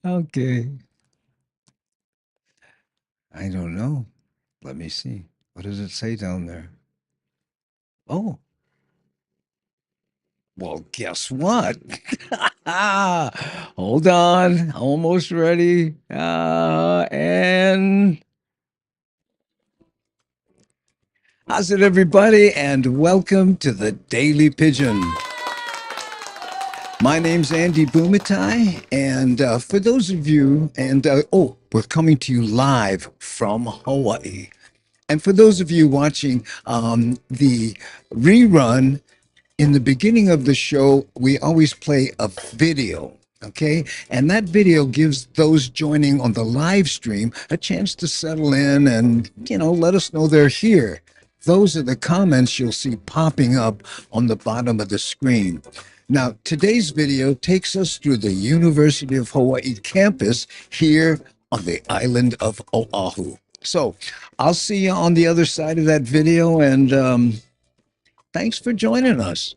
Okay. I don't know. Let me see. What does it say down there? Oh, well, guess what? Hold on. Almost ready. And how's it, everybody? And welcome to the Daily Pigeon. My name's Andy Bumatai, and for those of you, we're coming to you live from Hawaii. And for those of you watching the rerun, in the beginning of the show, we always play a video. Okay. And that video gives those joining on the live stream a chance to settle in and, let us know they're here. Those are the comments you'll see popping up on the bottom of the screen. Now, today's video takes us through the University of Hawaii campus here on the island of Oahu. So I'll see you on the other side of that video, and thanks for joining us.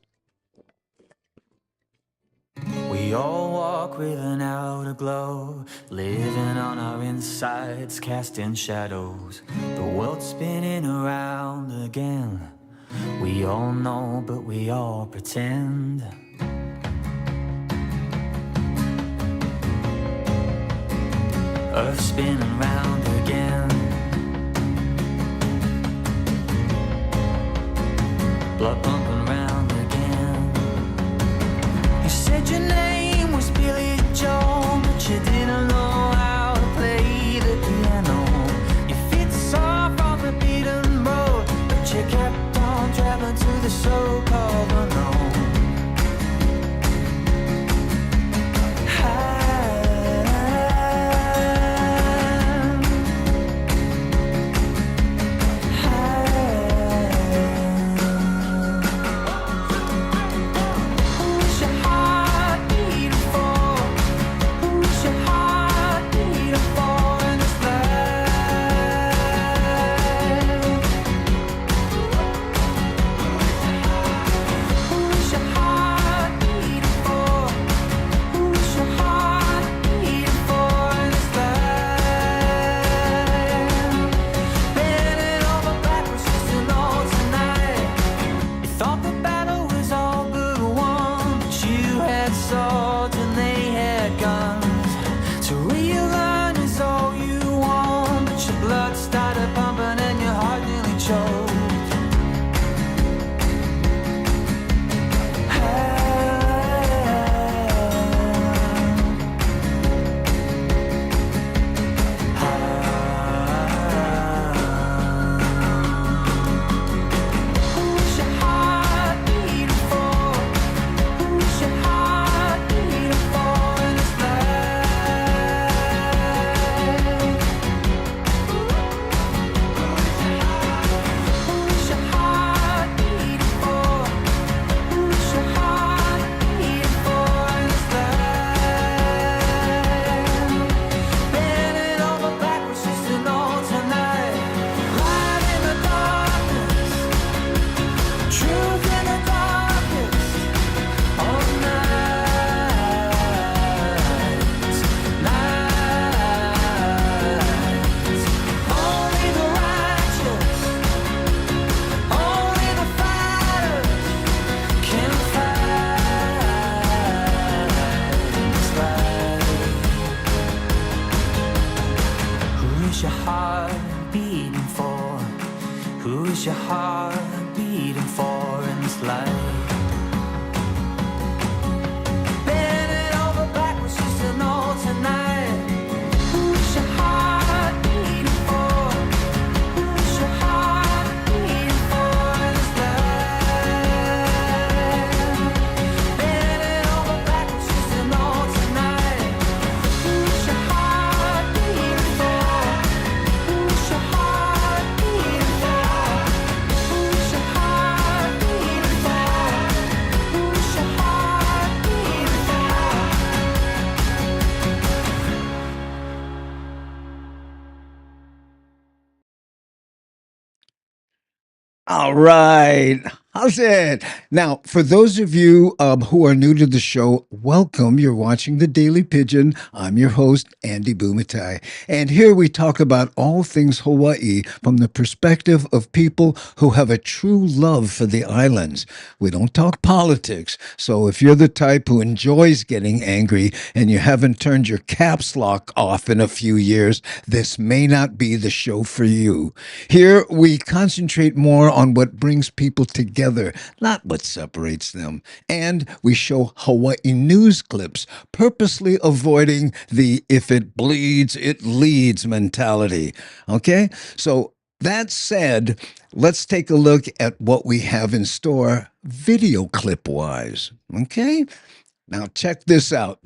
We all walk with an outer glow, living on our insides, casting shadows. The world's spinning around again. We all know, but we all pretend. Earth spinning round again. Blood pumping round again. You said your name was Billy Joe, but you didn't know how to play the piano. Your feet saw from the beaten road, but you kept on traveling to the so-called unknown. Who's your heart beating for in this life? Bending over backwards just to know tonight. Who's your heart beating for? Who's your heart beating for in this life? Bending over backwards just to know tonight. Who's your heart beating for? Who's your heart beating for? Who's your heart beating for? Who's your heart beating for? All right. How's it? Now, for those of you who are new to the show, welcome. You're watching The Daily Pigeon. I'm your host, Andy Bumatai. And here we talk about all things Hawaii from the perspective of people who have a true love for the islands. We don't talk politics. So if you're the type who enjoys getting angry and you haven't turned your caps lock off in a few years, this may not be the show for you. Here we concentrate more on what brings people together, not what separates them. And we show Hawaii news clips, purposely avoiding the if it bleeds, it leads mentality. Okay? So that said, let's take a look at what we have in store video clip wise. Okay? Now, check this out.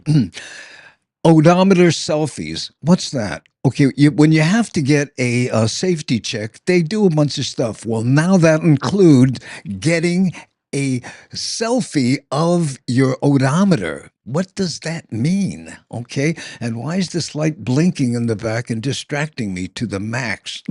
Odometer selfies. What's that? Okay, when you have to get a safety check, they do a bunch of stuff. Well, now that includes getting a selfie of your odometer. What does that mean? Okay, and why is this light blinking in the back and distracting me to the max?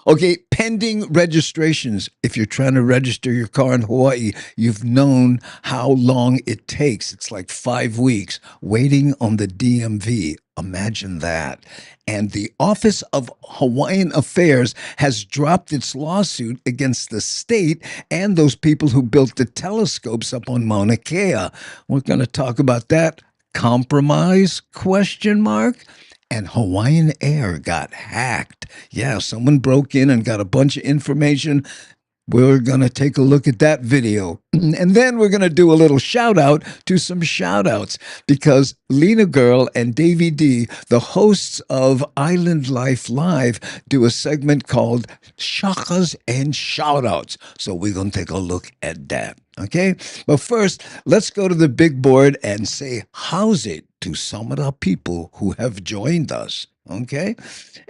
Okay, pending registrations. If you're trying to register your car in Hawaii, you've known how long it takes. It's like 5 weeks waiting on the DMV. Imagine that. And the Office of Hawaiian Affairs has dropped its lawsuit against the state and those people who built the telescopes up on Mauna Kea. We're going to talk about that. Compromise? Question mark. And Hawaiian Air got hacked. Yeah, someone broke in and got a bunch of information. We're going to take a look at that video. And then we're going to do a little shout out to some shout outs because Lena Girl and Davey D, the hosts of Island Life Live, do a segment called Shakas and Shout Outs. So we're going to take a look at that. Okay? But first, let's go to the big board and say, how's it to some of the people who have joined us? Okay.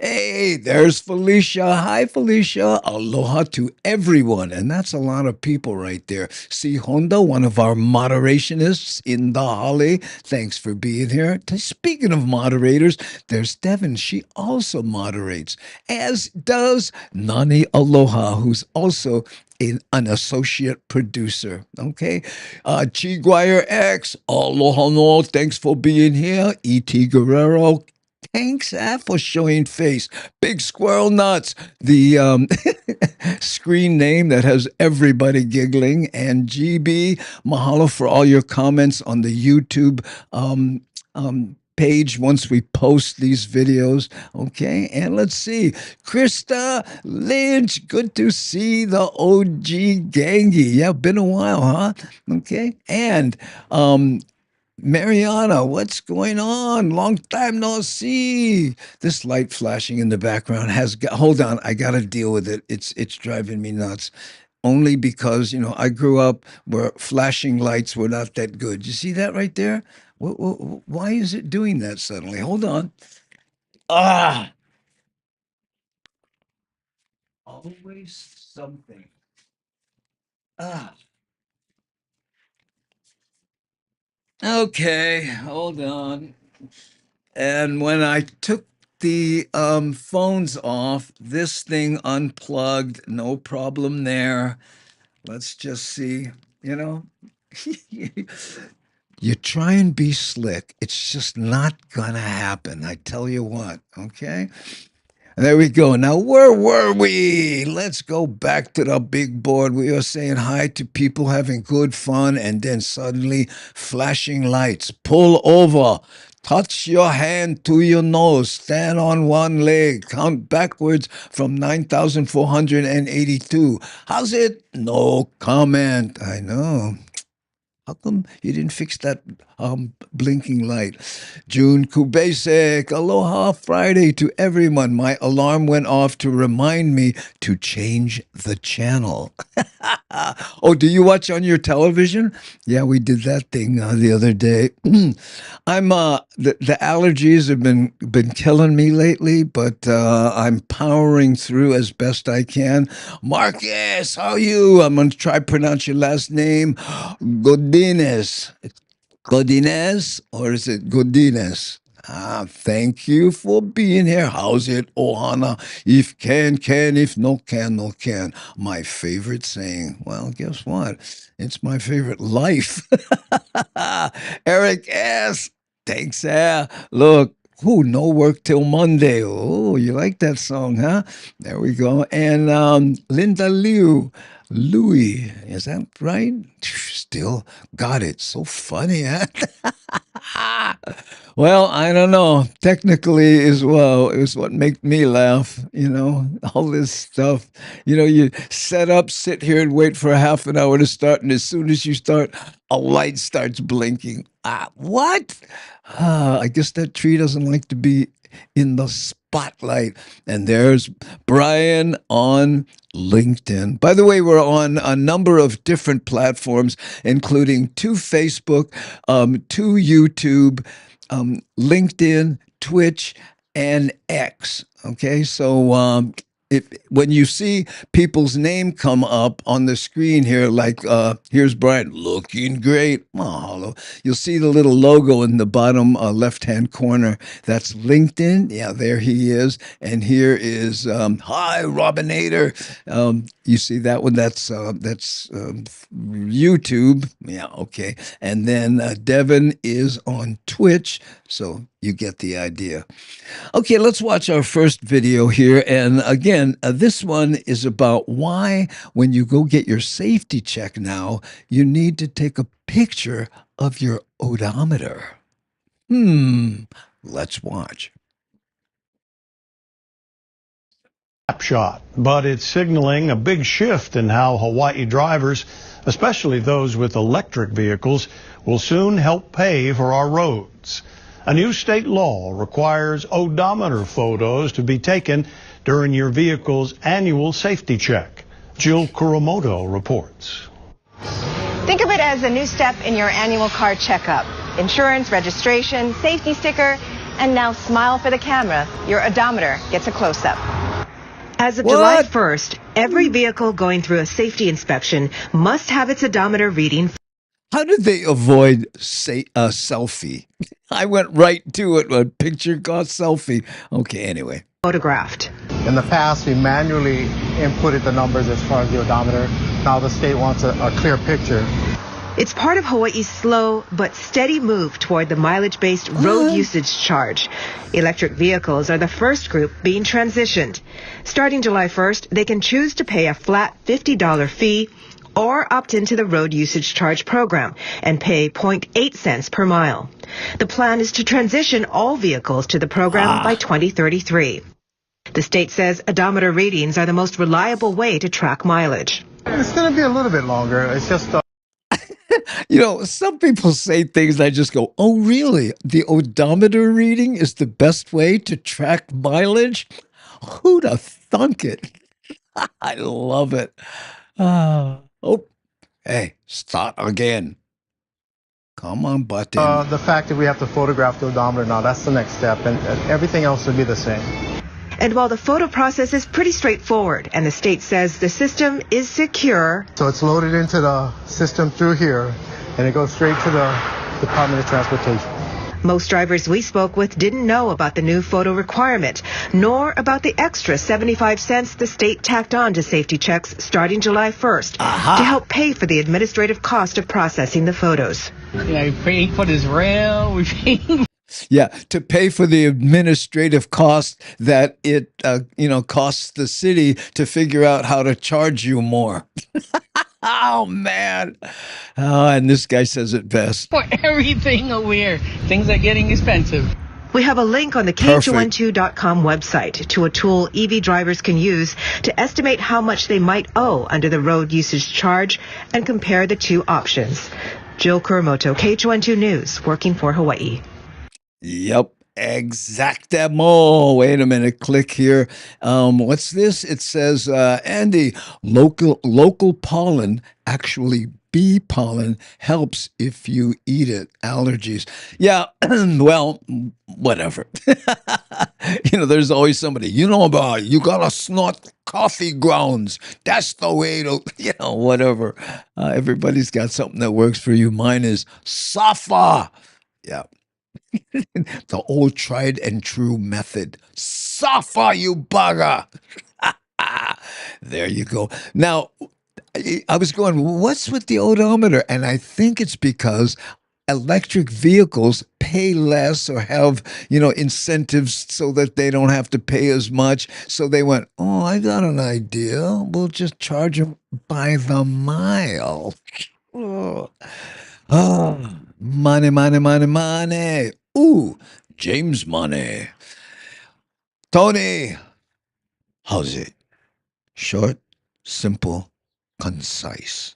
Hey, there's Felicia. Hi, Felicia. Aloha to everyone. And that's a lot of people right there. See, Honda, one of our moderationists in the Holly. Thanks for being here. Speaking of moderators, there's Devin. She also moderates, as does Nani Aloha, who's also an associate producer. Okay. Chiguire X, aloha no, thanks for being here. E.T. Guerrero, thanks for showing face. Big Squirrel Nuts, the screen name that has everybody giggling. And GB, mahalo for all your comments on the YouTube page once we post these videos. Okay, and let's see. Krista Lynch, good to see the OG gangy. Yeah, been a while, huh? Okay, and Mariana, what's going on? Long time no see. This light flashing in the background has got, hold on, I got to deal with it. It's driving me nuts. Only because, I grew up where flashing lights were not that good. You see that right there? Why is it doing that suddenly? Hold on. Ah, always something. Ah, okay, hold on. And when I took the phones off, this thing unplugged. No problem there. Let's just see. You know, you try and be slick. It's just not going to happen. I tell you what. Okay. There we go. Now, where were we? Let's go back to the big board. We are saying hi to people having good fun, and then suddenly flashing lights. Pull over. Touch your hand to your nose. Stand on one leg. Count backwards from 9,482. How's it? No comment. I know. How come you didn't fix that blinking light? June Kubasek, aloha Friday to everyone. My alarm went off to remind me to change the channel. Oh, do you watch on your television? Yeah, we did that thing the other day. I'm the allergies have been killing me lately, but I'm powering through as best I can. Marcus, how are you? I'm gonna try pronounce your last name. Godinez. Godinez, or is it Godinez? Thank you for being here. How's it, Ohana? If can. If no can, no can. My favorite saying. Well, guess what? It's my favorite life. Eric S. Thanks, Look, no work till Monday. Oh, you like that song, huh? There we go. And Linda Louie, is that right? Still got it. So funny, huh? Well, I don't know. Technically, as well, is what make me laugh. All this stuff. You set up, sit here, and wait for a half an hour to start, and as soon as you start, a light starts blinking. What? I guess that tree doesn't like to be in the spotlight. And there's Brian on LinkedIn. By the way, we're on a number of different platforms, including two Facebook, two YouTube, LinkedIn, Twitch, and X. Okay, so when you see people's name come up on the screen here, like here's Brian, looking great, mahalo. You'll see the little logo in the bottom left-hand corner. That's LinkedIn. Yeah, there he is. And here is hi, Robinator. You see that one? That's YouTube. Yeah, okay. And then Devin is on Twitch, so you get the idea. Okay, let's watch our first video here. And again, this one is about why, when you go get your safety check now, you need to take a picture of your odometer. Let's watch. Snapshot, but it's signaling a big shift in how Hawaii drivers, especially those with electric vehicles, will soon help pay for our roads. A new state law requires odometer photos to be taken during your vehicle's annual safety check. Jill Kuramoto reports. Think of it as a new step in your annual car checkup. Insurance, registration, safety sticker, and now smile for the camera. Your odometer gets a close-up. As of What? July 1st, every vehicle going through a safety inspection must have its odometer reading How did they avoid a selfie? I went right to it. A picture got selfie. Okay, anyway. photographed. In the past, we manually inputted the numbers as far as the odometer. Now the state wants a clear picture. It's part of Hawaii's slow but steady move toward the mileage-based road usage charge. Electric vehicles are the first group being transitioned. Starting July 1st, they can choose to pay a flat $50 fee or opt into the road usage charge program and pay 0.8 cents per mile. The plan is to transition all vehicles to the program by 2033. The state says odometer readings are the most reliable way to track mileage. It's going to be a little bit longer. It's just Some people say things and I just go, oh, really? The odometer reading is the best way to track mileage? Who'd have thunk it? I love it. Oh, hey, start again. Come on, button. the fact that we have to photograph the odometer now. That's the next step, and everything else will be the same. And while the photo process is pretty straightforward and the state says the system is secure, So it's loaded into the system through here, and it goes straight to the Department of Transportation. most drivers we spoke with didn't know about the new photo requirement, nor about the extra 75 cents the state tacked on to safety checks starting July 1st to help pay for the administrative cost of processing the photos. We're paying for this rail. We're paying. Yeah, to pay for the administrative cost that it costs the city to figure out how to charge you more. Oh man. And this guy says it best. For everything aware. Things are getting expensive. We have a link on the K212.com website to a tool EV drivers can use to estimate how much they might owe under the road usage charge and compare the two options. Jill Kuramoto, K212 News, working for Hawaii. Yep. Exactamo. Wait a minute. Click here. What's this? It says, Andy, local pollen, actually bee pollen, helps if you eat it. Allergies. Yeah. Well, whatever. There's always somebody, about, you gotta snort coffee grounds. That's the way to, whatever. Everybody's got something that works for you. Mine is Safa. Yeah. The old tried and true method. Safa, you bugger. There you go. Now, I was going, what's with the odometer? And I think it's because electric vehicles pay less or have, incentives so that they don't have to pay as much. So they went, oh, I got an idea. We'll just charge them by the mile. Oh, money, money, money, money. Ooh, James money. Tony, how's it? Short, simple, concise.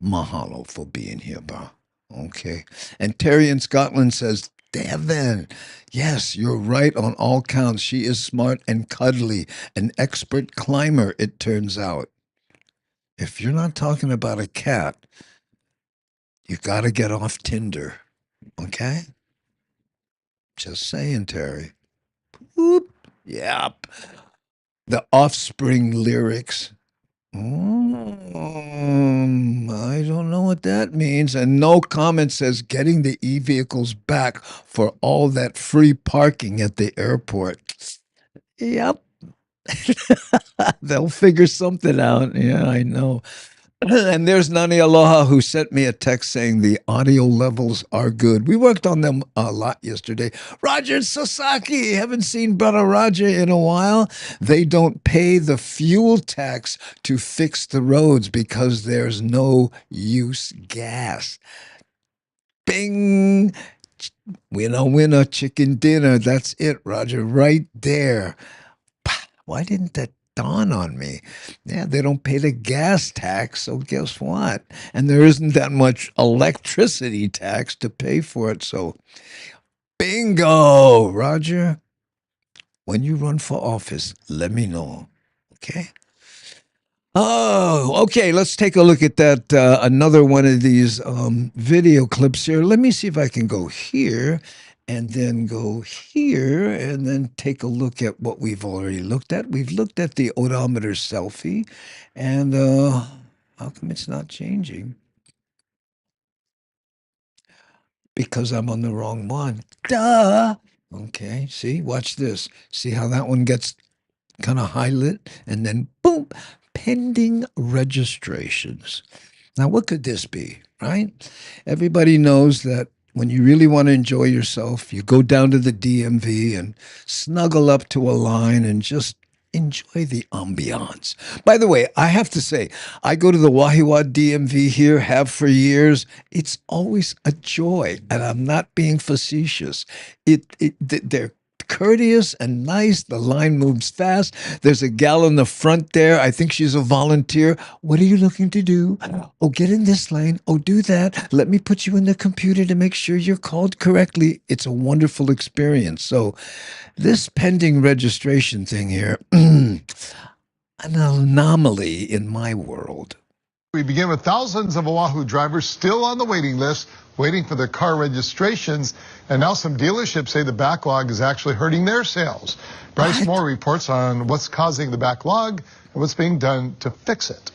Mahalo for being here, bro. Okay. And Terry in Scotland says, Devin, yes, you're right on all counts. She is smart and cuddly, an expert climber, it turns out. If you're not talking about a cat, you got to get off Tinder. Okay? Just saying, Terry. Whoop. Yep. The Offspring lyrics. I don't know what that means. And no comment says getting the e-vehicles back for all that free parking at the airport. Yep. They'll figure something out. Yeah, I know. And there's Nani Aloha who sent me a text saying the audio levels are good. We worked on them a lot yesterday. Roger Sasaki, haven't seen Brother Roger in a while. They don't pay the fuel tax to fix the roads because there's no use gas. Bing! Winner, winner, chicken dinner. That's it, Roger, right there. Why didn't that dawn on me? Yeah, they don't pay the gas tax, so guess what? And there isn't that much electricity tax to pay for it, so bingo, Roger. When you run for office, let me know, okay? Oh, okay. Let's take a look at that. Another one of these video clips here. Let me see if I can go here and then go here and then take a look at what we've already looked at. We've looked at the odometer selfie, and how come it's not changing? Because I'm on the wrong one. Duh. Okay, see, watch this. See how that one gets kind of highlight and then boom, pending registrations. Now, what could this be, right? Everybody knows that when you really want to enjoy yourself, you go down to the DMV and snuggle up to a line and just enjoy the ambiance. By the way, I have to say, I go to the Wahiwa DMV here, have for years. It's always a joy, and I'm not being facetious. They're courteous and nice. The line moves fast. There's a gal in the front there. I think she's a volunteer. What are you looking to do? Oh, get in this lane. Oh, do that. Let me put you in the computer to make sure you're called correctly. It's a wonderful experience. So this pending registration thing here, an anomaly in my world. We begin with thousands of Oahu drivers still on the waiting list, waiting for their car registrations. And now some dealerships say the backlog is actually hurting their sales. Bryce Moore reports on what's causing the backlog and what's being done to fix it.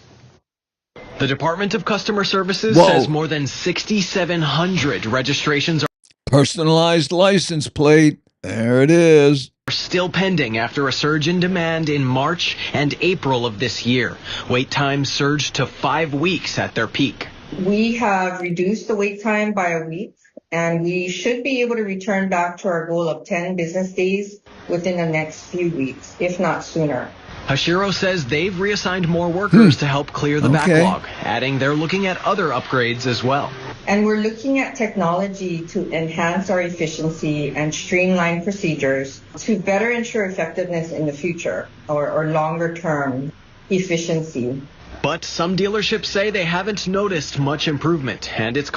The Department of Customer Services says more than 6,700 registrations are Personalized license plate. There it is. still pending after a surge in demand in March and April of this year. Wait times surged to 5 weeks at their peak. We have reduced the wait time by a week, and we should be able to return back to our goal of 10 business days within the next few weeks, if not sooner. Hashiro says they've reassigned more workers to help clear the backlog, adding they're looking at other upgrades as well. And we're looking at technology to enhance our efficiency and streamline procedures to better ensure effectiveness in the future or longer term efficiency. But some dealerships say they haven't noticed much improvement, and it's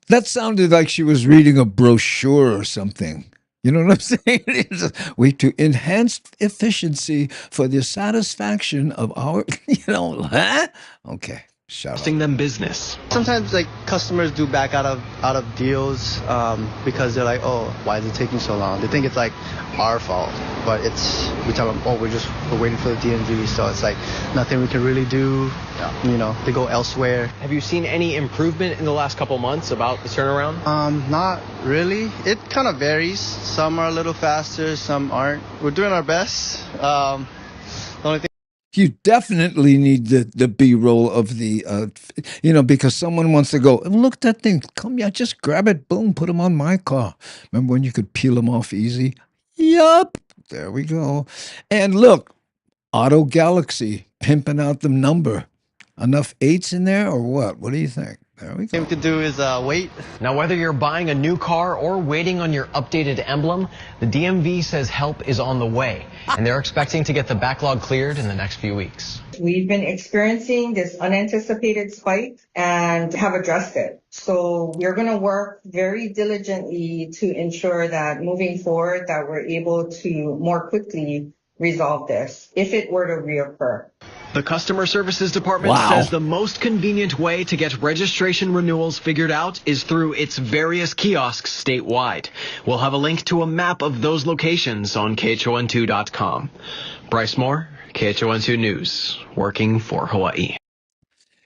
That sounded like she was reading a brochure or something. You know what I'm saying? It's a way to enhance efficiency for the satisfaction of our, huh? Okay. Shout out. Costing them business. Sometimes like customers do back out of deals because they're like, oh, why is it taking so long? They think it's like our fault, but we tell them, oh, we're waiting for the DMV, so it's like nothing we can really do. You know, they go elsewhere. Have you seen any improvement in the last couple months about the turnaround? Not really. It kind of varies. Some are a little faster, some aren't. We're doing our best. The only thing. You definitely need the B-roll of the, because someone wants to go, look, that thing, come here, just grab it, boom, put them on my car. Remember when you could peel them off easy? Yup, there we go. And look, Auto Galaxy, pimping out the number. Enough eights in there or what? What do you think? There we go. Thing to do is wait. Now, whether you're buying a new car or waiting on your updated emblem, the DMV says help is on the way, and they're expecting to get the backlog cleared in the next few weeks. We've been experiencing this unanticipated spike and have addressed it. So we're going to work very diligently to ensure that moving forward that we're able to more quickly resolve this if it were to reoccur. The Customer Services Department says the most convenient way to get registration renewals figured out is through its various kiosks statewide. We'll have a link to a map of those locations on KHON2.com. Bryce Moore, KHON2 News, working for Hawaii.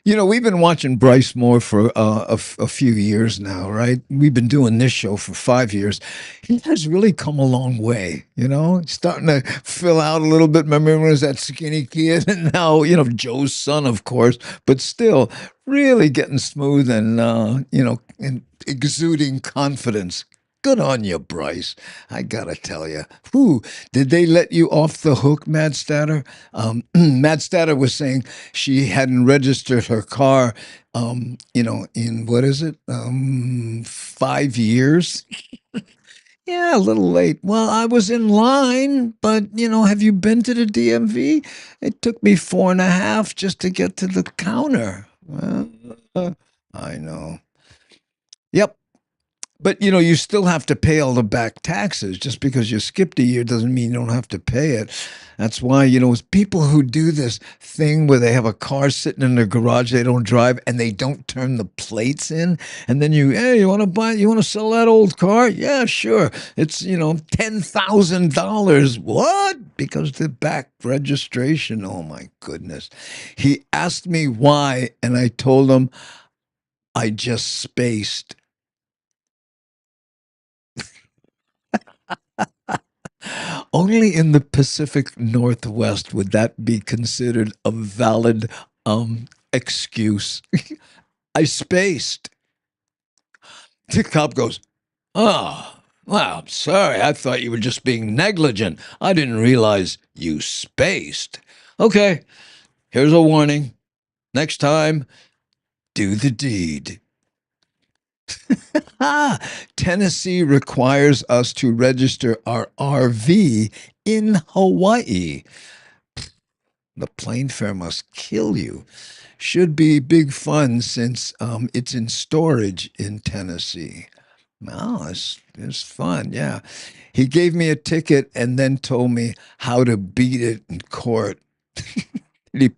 You know, we've been watching Bryce Moore for a few years now, right? We've been doing this show for 5 years. He has really come a long way, He's starting to fill out a little bit. Remember when he was that skinny kid? And now, Joe's son, of course, but still really getting smooth and, and exuding confidence. Good on you, Bryce. I gotta tell you. Whew, did they let you off the hook, Mad Statter? Mad Statter was saying she hadn't registered her car, in what is it? 5 years? Yeah, a little late. Well, I was in line, but, have you been to the DMV? It took me 4.5 just to get to the counter. I know. Yep. But, you still have to pay all the back taxes. Just because you skipped a year doesn't mean you don't have to pay it. That's why, it's people who do this thing where they have a car sitting in their garage they don't drive and they don't turn the plates in. And then you want to sell that old car? Yeah, sure. It's, $10,000. What? Because the back registration. Oh, my goodness. He asked me why, and I told him I just spaced. Only in the Pacific Northwest would that be considered a valid excuse. I spaced. The cop goes, oh, well, I'm sorry. I thought you were just being negligent. I didn't realize you spaced. Okay, here's a warning. Next time, do the deed. Tennessee requires us to register our RV in Hawaii. The plane fare must kill you. Should be big fun since it's in storage in Tennessee. Oh, it's fun, yeah. He gave me a ticket and then told me how to beat it in court. Did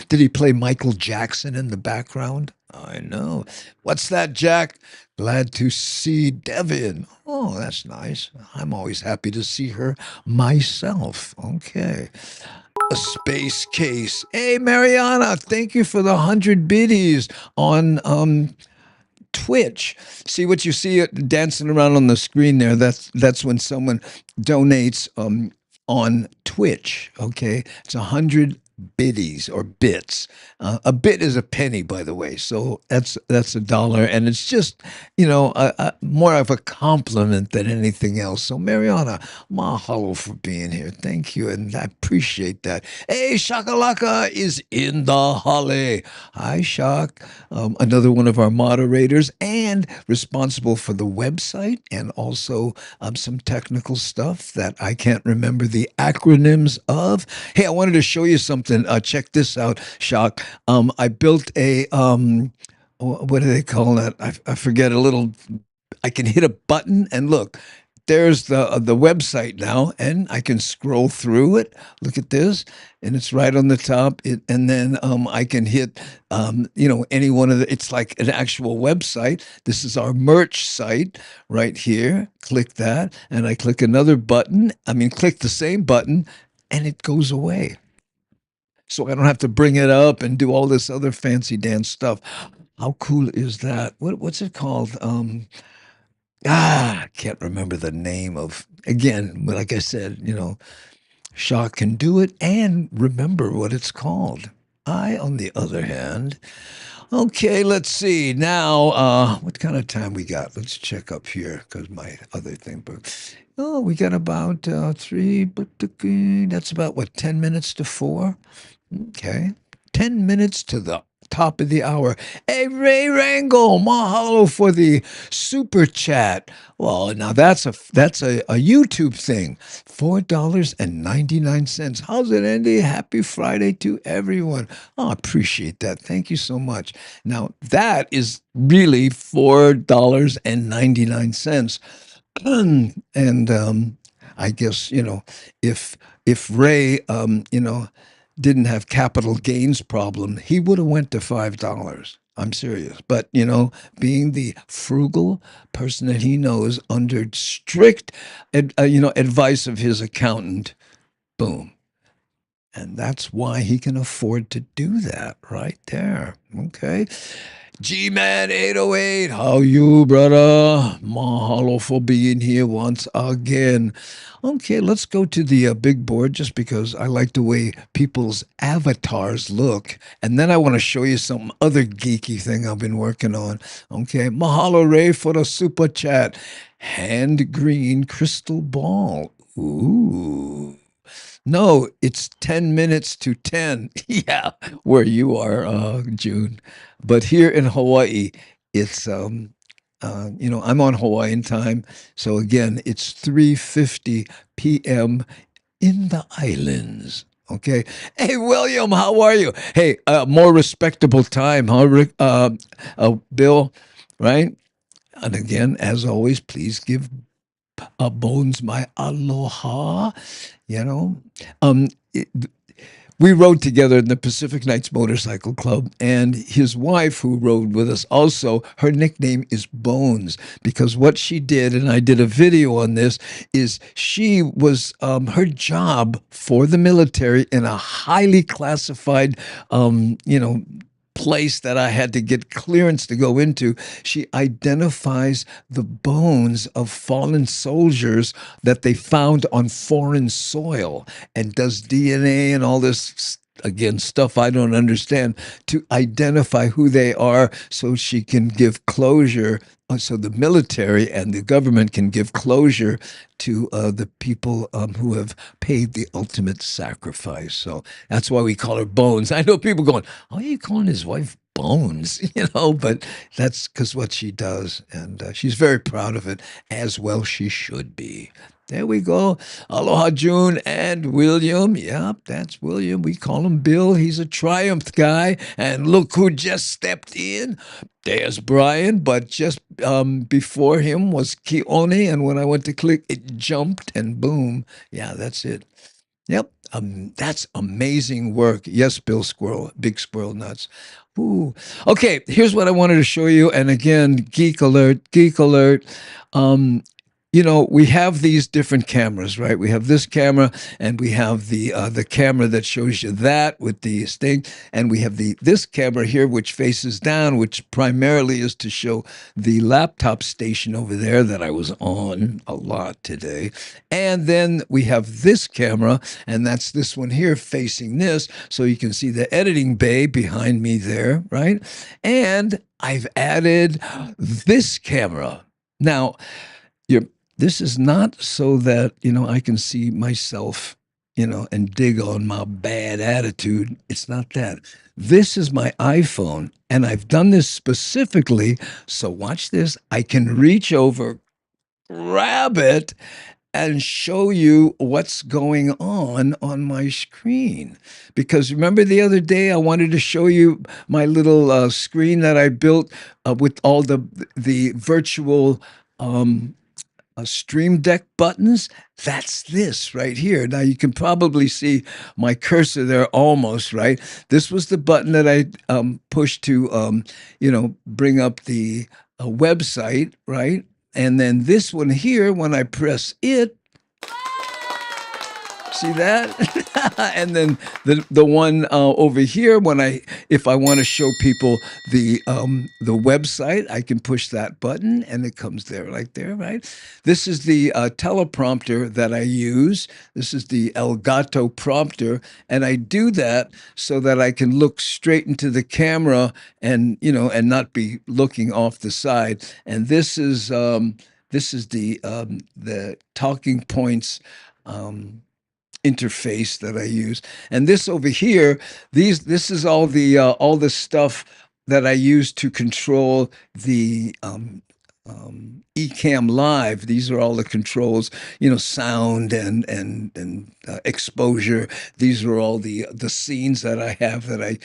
he play Michael Jackson in the background? I know. What's that, Jack? Glad to see Devin. Oh, that's nice. I'm always happy to see her myself. Okay. A space case. Hey, Mariana, thank you for the 100 biddies on Twitch. See what you see dancing around on the screen there? That's when someone donates on Twitch. Okay, it's 100 biddies or bits. A bit is a penny, by the way. So that's $1, and it's just more of a compliment than anything else. So Mariana, mahalo for being here. Thank you, and I appreciate that. Hey, Shakalaka is in the holly. Hi, Shak. Another one of our moderators and responsible for the website and also some technical stuff that I can't remember the acronyms of. Hey, I wanted to show you something. Check this out, Shock. I built a, what do they call that? I forget, I can hit a button and look, there's the website now, and I can scroll through it. Look at this, and it's right on the top. And then I can hit, any one of the. It's like an actual website. This is our merch site right here. Click that, and I click another button. I mean, click the same button, and it goes away. So I don't have to bring it up and do all this other fancy dance stuff. How cool is that? What's it called? I can't remember the name of. Again, like I said, Shaw can do it and remember what it's called. I, on the other hand, okay, let's see. Now, what kind of time we got? Let's check up here because my other thing. But oh, we got about three. But that's about what 10 minutes to 4. Okay. 10 minutes to the top of the hour. Hey, Ray Rangle, mahalo for the super chat. Well, now that's a YouTube thing. $4.99. How's it, Andy? Happy Friday to everyone. Oh, I appreciate that. Thank you so much. Now, that is really $4.99. And I guess, if Ray, didn't have capital gains problem, he would have went to $5. I'm serious. But, being the frugal person that he knows under strict, advice of his accountant, boom. And that's why he can afford to do that right there. Okay. G-Man 808, how you, brother? Mahalo for being here once again. Okay, let's go to the big board just because I like the way people's avatars look. And then I want to show you some other geeky thing I've been working on. Okay, mahalo, Ray, for the super chat. Hand green crystal ball. Ooh. No, it's 10 minutes to 10. Yeah, where you are, June. But here in Hawaii, it's I'm on Hawaiian time. So again, it's 3:50 p.m. in the islands. Okay. Hey, William, how are you? Hey, more respectable time, huh, Rick, Bill? Right? And again, as always, please give Bones my aloha. You know, um, it, we rode together in the Pacific Nights Motorcycle Club, and his wife, who rode with us, also her nickname is Bones because what she did, and I did a video on this, is she was her job for the military in a highly classified, place that I had to get clearance to go into. She identifies the bones of fallen soldiers that they found on foreign soil and does DNA and all this again stuff I don't understand to identify who they are so she can give closure, so the military and the government can give closure to the people who have paid the ultimate sacrifice. So that's why we call her Bones. I know people going, "Oh, are you calling his wife Bones?" But that's because what she does, and she's very proud of it, as well she should be. There we go. Aloha, June and William. Yep, that's William. We call him Bill. He's a Triumph guy. And look who just stepped in. There's Brian, but just before him was Keone. And when I went to click, it jumped and boom. Yeah, that's it. Yep. That's amazing work. Yes, Bill Squirrel, Big Squirrel Nuts. Ooh. Okay, here's what I wanted to show you. And again, geek alert, geek alert. We have these different cameras, right? We have this camera, and we have the camera that shows you that with the sting, and we have this camera here, which faces down, which primarily is to show the laptop station over there that I was on a lot today, and then we have this camera, and that's this one here facing this, so you can see the editing bay behind me there, right? And I've added this camera now. This is not so that, I can see myself, and dig on my bad attitude. It's not that. This is my iPhone, and I've done this specifically. So watch this. I can reach over, grab it, and show you what's going on my screen. Because remember the other day I wanted to show you my little screen that I built with all the virtual Stream Deck buttons, that's this right here. Now you can probably see my cursor there almost, right? This was the button that I pushed to, bring up the website, right? And then this one here, when I press it, see that? And then the one over here, if I want to show people the website, I can push that button and it comes there, like there, right? This is the teleprompter that I use. This is the Elgato prompter, and I do that so that I can look straight into the camera and not be looking off the side. And this is the talking points. Interface that I use, and this over here, this is all the stuff that I use to control the Ecamm Live. These are all the controls, sound and exposure. These are all the scenes that I have that I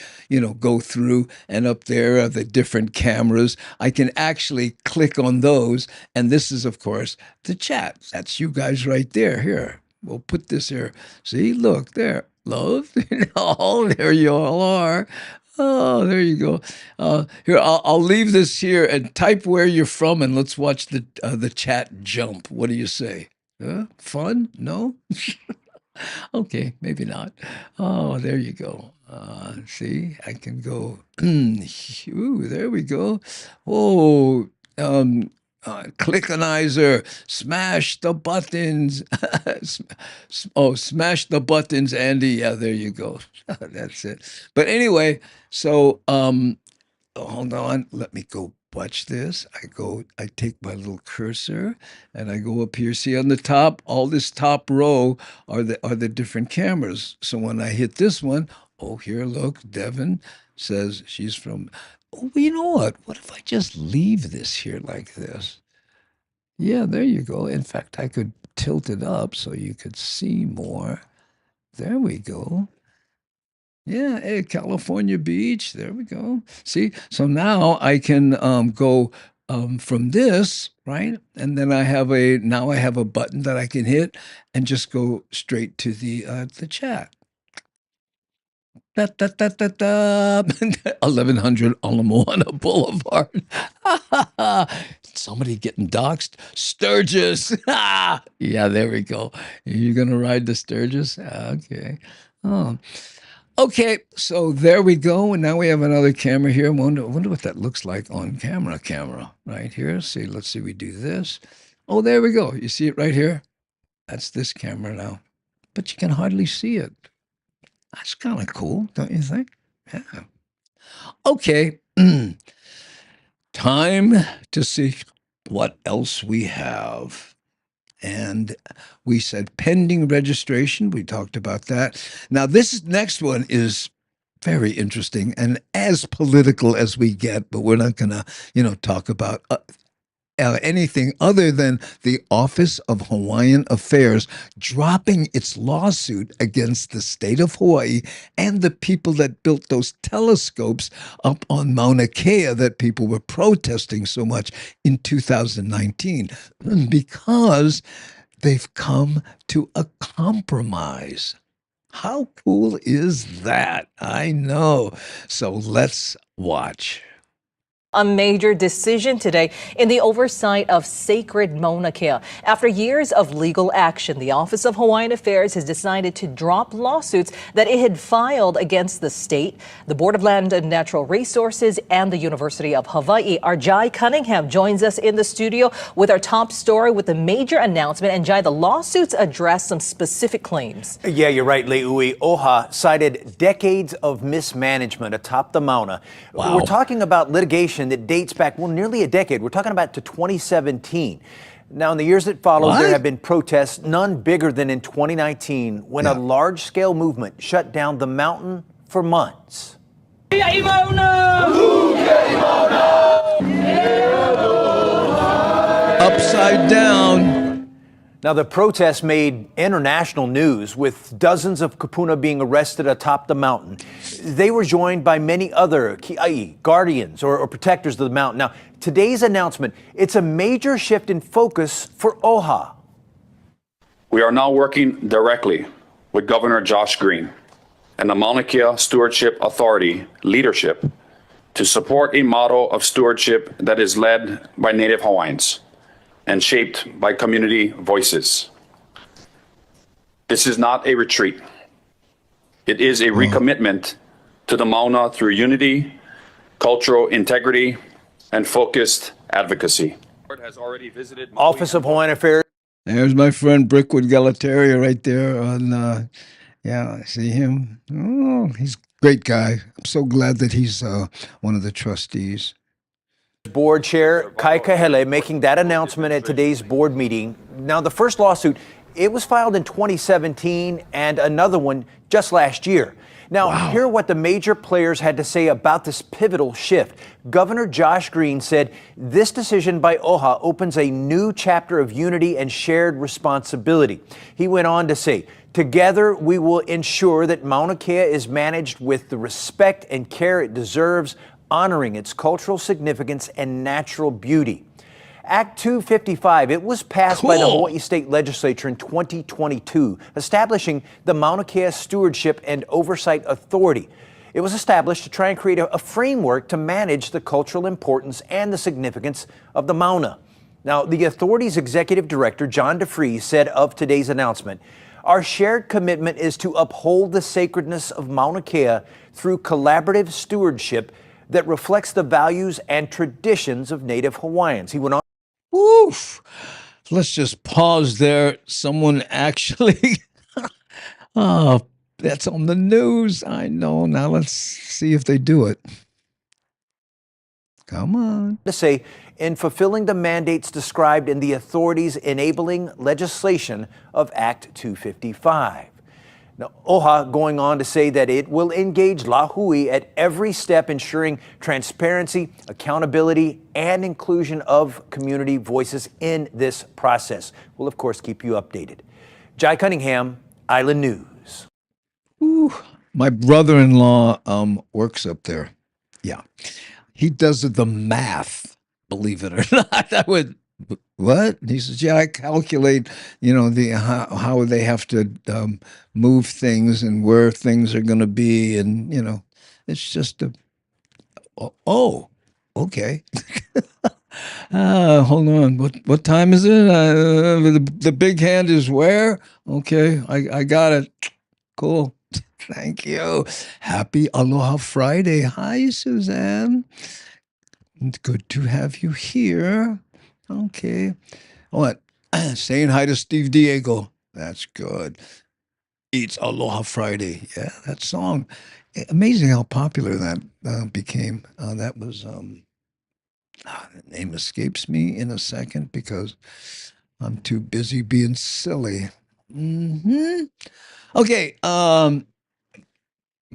go through, and up there are the different cameras. I can actually click on those, and this is of course the chat. That's you guys right there. Here, we'll put this here. See, look there, love. Oh, there you all are. Oh, there you go. Here, I'll leave this here and type where you're from, and let's watch the chat jump. What do you say? Fun? No? Okay, maybe not. Oh, there you go. See, I can go. Ooh, there we go. Oh, Clickanizer, smash the buttons. Smash the buttons, Andy. Yeah, there you go. That's it. But anyway, so hold on. Let me go watch this. I take my little cursor and I go up here. See on the top, all this top row are the different cameras. So when I hit this one, oh, here, look, Devin says she's from. Oh, you know what? What if I just leave this here like this? Yeah, there you go. In fact, I could tilt it up so you could see more. There we go. Yeah, hey, California Beach. There we go. See, so now I can go from this, right? And then I have a button that I can hit and just go straight to the chat. 1100 Ala Boulevard. Somebody getting doxxed. Sturgis. Yeah, there we go. You're going to ride the Sturgis? Okay. Oh. Okay, so there we go. And now we have another camera here. I wonder what that looks like on camera right here. See, let's see, we do this. Oh, there we go. You see it right here? That's this camera now. But you can hardly see it. That's kind of cool, don't you think? Yeah. Okay. Time to see what else we have. And we said pending registration. We talked about that. Now, this next one is very interesting and as political as we get, but we're not going to, talk about anything other than the Office of Hawaiian Affairs dropping its lawsuit against the state of Hawaii and the people that built those telescopes up on Mauna Kea that people were protesting so much in 2019 because they've come to a compromise. How cool is that? I know. So let's watch. A major decision today in the oversight of sacred Mauna Kea. After years of legal action, the Office of Hawaiian Affairs has decided to drop lawsuits that it had filed against the state, the Board of Land and Natural Resources, and the University of Hawaii. Our Jai Cunningham joins us in the studio with our top story with a major announcement. And Jai, the lawsuits address some specific claims. Yeah, you're right, Le'ui. OHA cited decades of mismanagement atop the Mauna. Wow. We're talking about litigation that dates back, nearly a decade. We're talking about to 2017. Now, in the years that followed, there have been protests, none bigger than in 2019, when a large-scale movement shut down the mountain for months. Upside down. Now, the protest made international news, with dozens of kupuna being arrested atop the mountain. They were joined by many other kiai, guardians or protectors of the mountain. Now, today's announcement, it's a major shift in focus for OHA. We are now working directly with Governor Josh Green and the Mauna Kea Stewardship Authority leadership to support a model of stewardship that is led by Native Hawaiians and shaped by community voices. This is not a retreat. It is a recommitment to the Mauna through unity, cultural integrity, and focused advocacy. Office of Hawaiian Affairs. There's my friend Brickwood Galataria right there on, yeah, I see him. Oh, he's a great guy. I'm so glad that he's one of the trustees. Board Chair Kai Kahele making that announcement at today's board meeting. Now, the first lawsuit, it was filed in 2017 and another one just last year. Now, hear what the major players had to say about this pivotal shift. Governor Josh Green said this decision by OHA opens a new chapter of unity and shared responsibility. He went on to say, together we will ensure that Mauna Kea is managed with the respect and care it deserves, honoring its cultural significance and natural beauty. Act 255, it was passed by the Hawaii State Legislature in 2022, establishing the Mauna Kea Stewardship and Oversight Authority. It was established to try and create a framework to manage the cultural importance and the significance of the Mauna. Now, the authority's executive director, John DeFries, said of today's announcement, our shared commitment is to uphold the sacredness of Mauna Kea through collaborative stewardship that reflects the values and traditions of Native Hawaiians. He went on. Oof. Let's just pause there. Someone actually, oh, that's on the news. I know. Now let's see if they do it. Come on. To say, in fulfilling the mandates described in the authority's enabling legislation of Act 255. Now, OHA going on to say that it will engage Lahui at every step, ensuring transparency, accountability, and inclusion of community voices in this process. We'll, of course, keep you updated. Jai Cunningham, Island News. Ooh, my brother-in-law works up there. Yeah. He does the math, believe it or not. I would, what? He says, yeah, I calculate, how they have to move things and where things are going to be. And, it's just okay. Hold on. What time is it? The big hand is where? Okay, I got it. Cool. Thank you. Happy Aloha Friday. Hi, Suzanne. Good to have you here. Okay. What? Saying hi to Steve Diego. That's good. It's Aloha Friday. Yeah, that song. Amazing how popular that became. That was, the name escapes me in a second because I'm too busy being silly. Okay.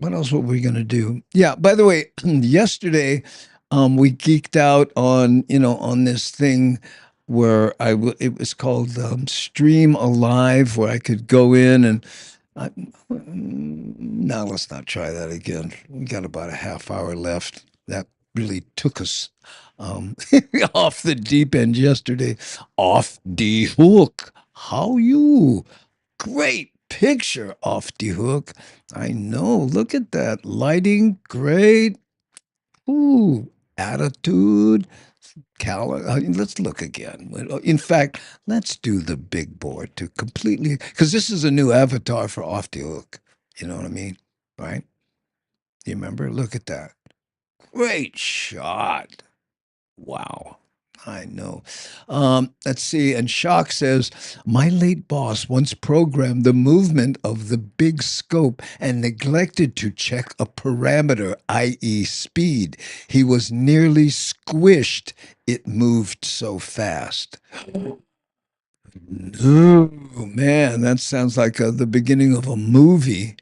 What else were we going to do? Yeah, by the way, yesterday we geeked out on, on this thing where it was called Stream Alive, where I could go in and now let's not try that again. We got about a half hour left. That really took us off the deep end yesterday. Off the hook. How you? Great picture off the hook. I know. Look at that. Lighting, great. Ooh, attitude. Let's look again. In fact, let's do the big board to completely, because this is a new avatar for Off the Hook. You know what I mean? Right? You remember? Look at that. Great shot. Wow. I know. Let's see. And Shock says, my late boss once programmed the movement of the big scope and neglected to check a parameter, i.e. speed. He was nearly squished. It moved so fast. Oh, man, that sounds like the beginning of a movie,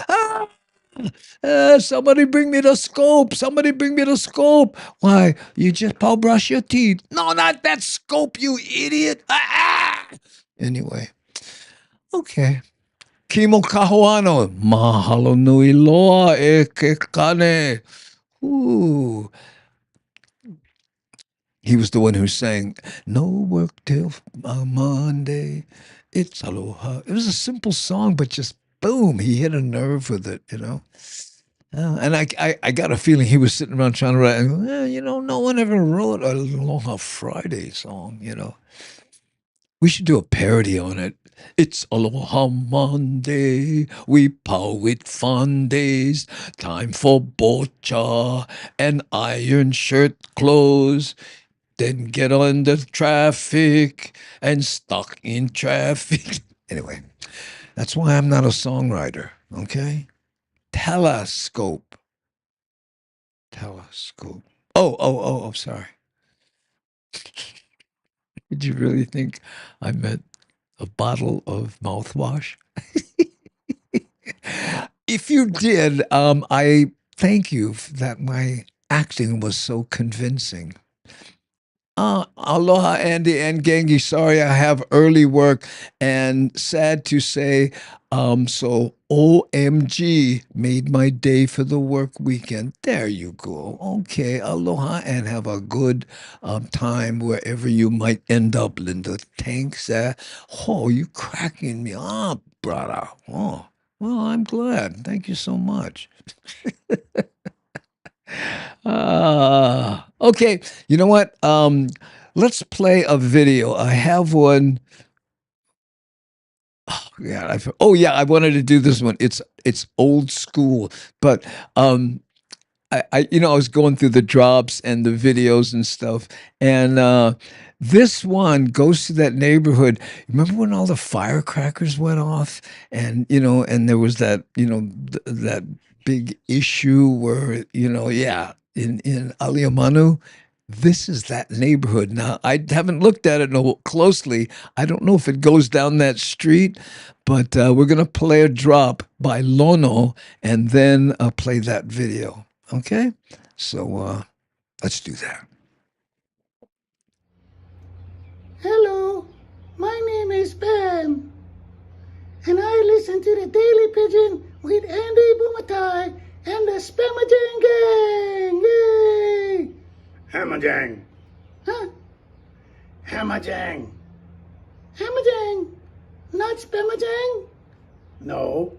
Ah! Somebody bring me the scope. Somebody bring me the scope. Why? You just brush your teeth. No, not that scope, you idiot. Anyway, okay. Kimo Kahuano. Mahalo nui loa e ke kane. Ooh. He was the one who sang, "No work till Monday. It's aloha." It was a simple song, but just boom, he hit a nerve with it, you know? And I got a feeling he was sitting around trying to write, no one ever wrote a Aloha Friday song, you know? We should do a parody on it. It's Aloha Monday, we pow with fun days, time for bocha and iron shirt clothes. Then get on the traffic and stuck in traffic. Anyway, that's why I'm not a songwriter, okay? Telescope. Telescope. Oh, sorry. Did you really think I meant a bottle of mouthwash? If you did, I thank you that my acting was so convincing. Aloha, Andy and Gengi. Sorry, I have early work and sad to say, so OMG made my day for the work weekend. There you go. Okay, aloha and have a good time wherever you might end up, Linda. Thanks. Oh, you cracking me up, brother. Oh, well, I'm glad. Thank you so much. Okay, you know what? Let's play a video. I have one. Oh yeah, I wanted to do this one. It's old school, but I was going through the drops and the videos and stuff, and this one goes to that neighborhood. Remember when all the firecrackers went off, and and there was that that big issue where in Aliamanu. This is that neighborhood. Now, I haven't looked at it no closely. I don't know if it goes down that street, but we're going to play a drop by Lono and then play that video. Okay? So let's do that. Hello, my name is Ben, and I listen to the Daily Pigeon with Andy Bumatai and the Spamajang Gang. Yay! Hammerjang. Huh? Hammerjang. Hamajang, not Spamajang? No.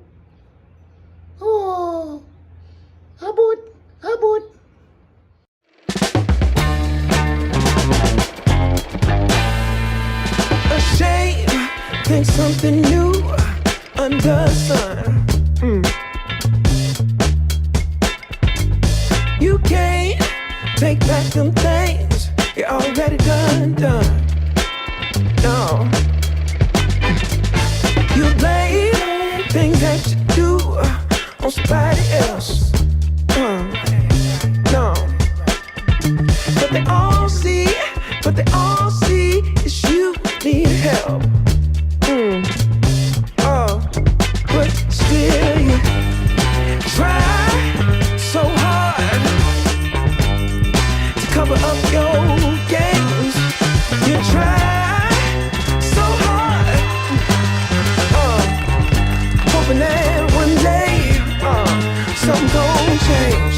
Oh, abut. A shame, think something new under the sun. You can't take back them things you already done. No. You blame things that you do on somebody else. No. But they all see is you need help. But still you try so hard to cover up your games. You try so hard, hoping that one day something gon' change.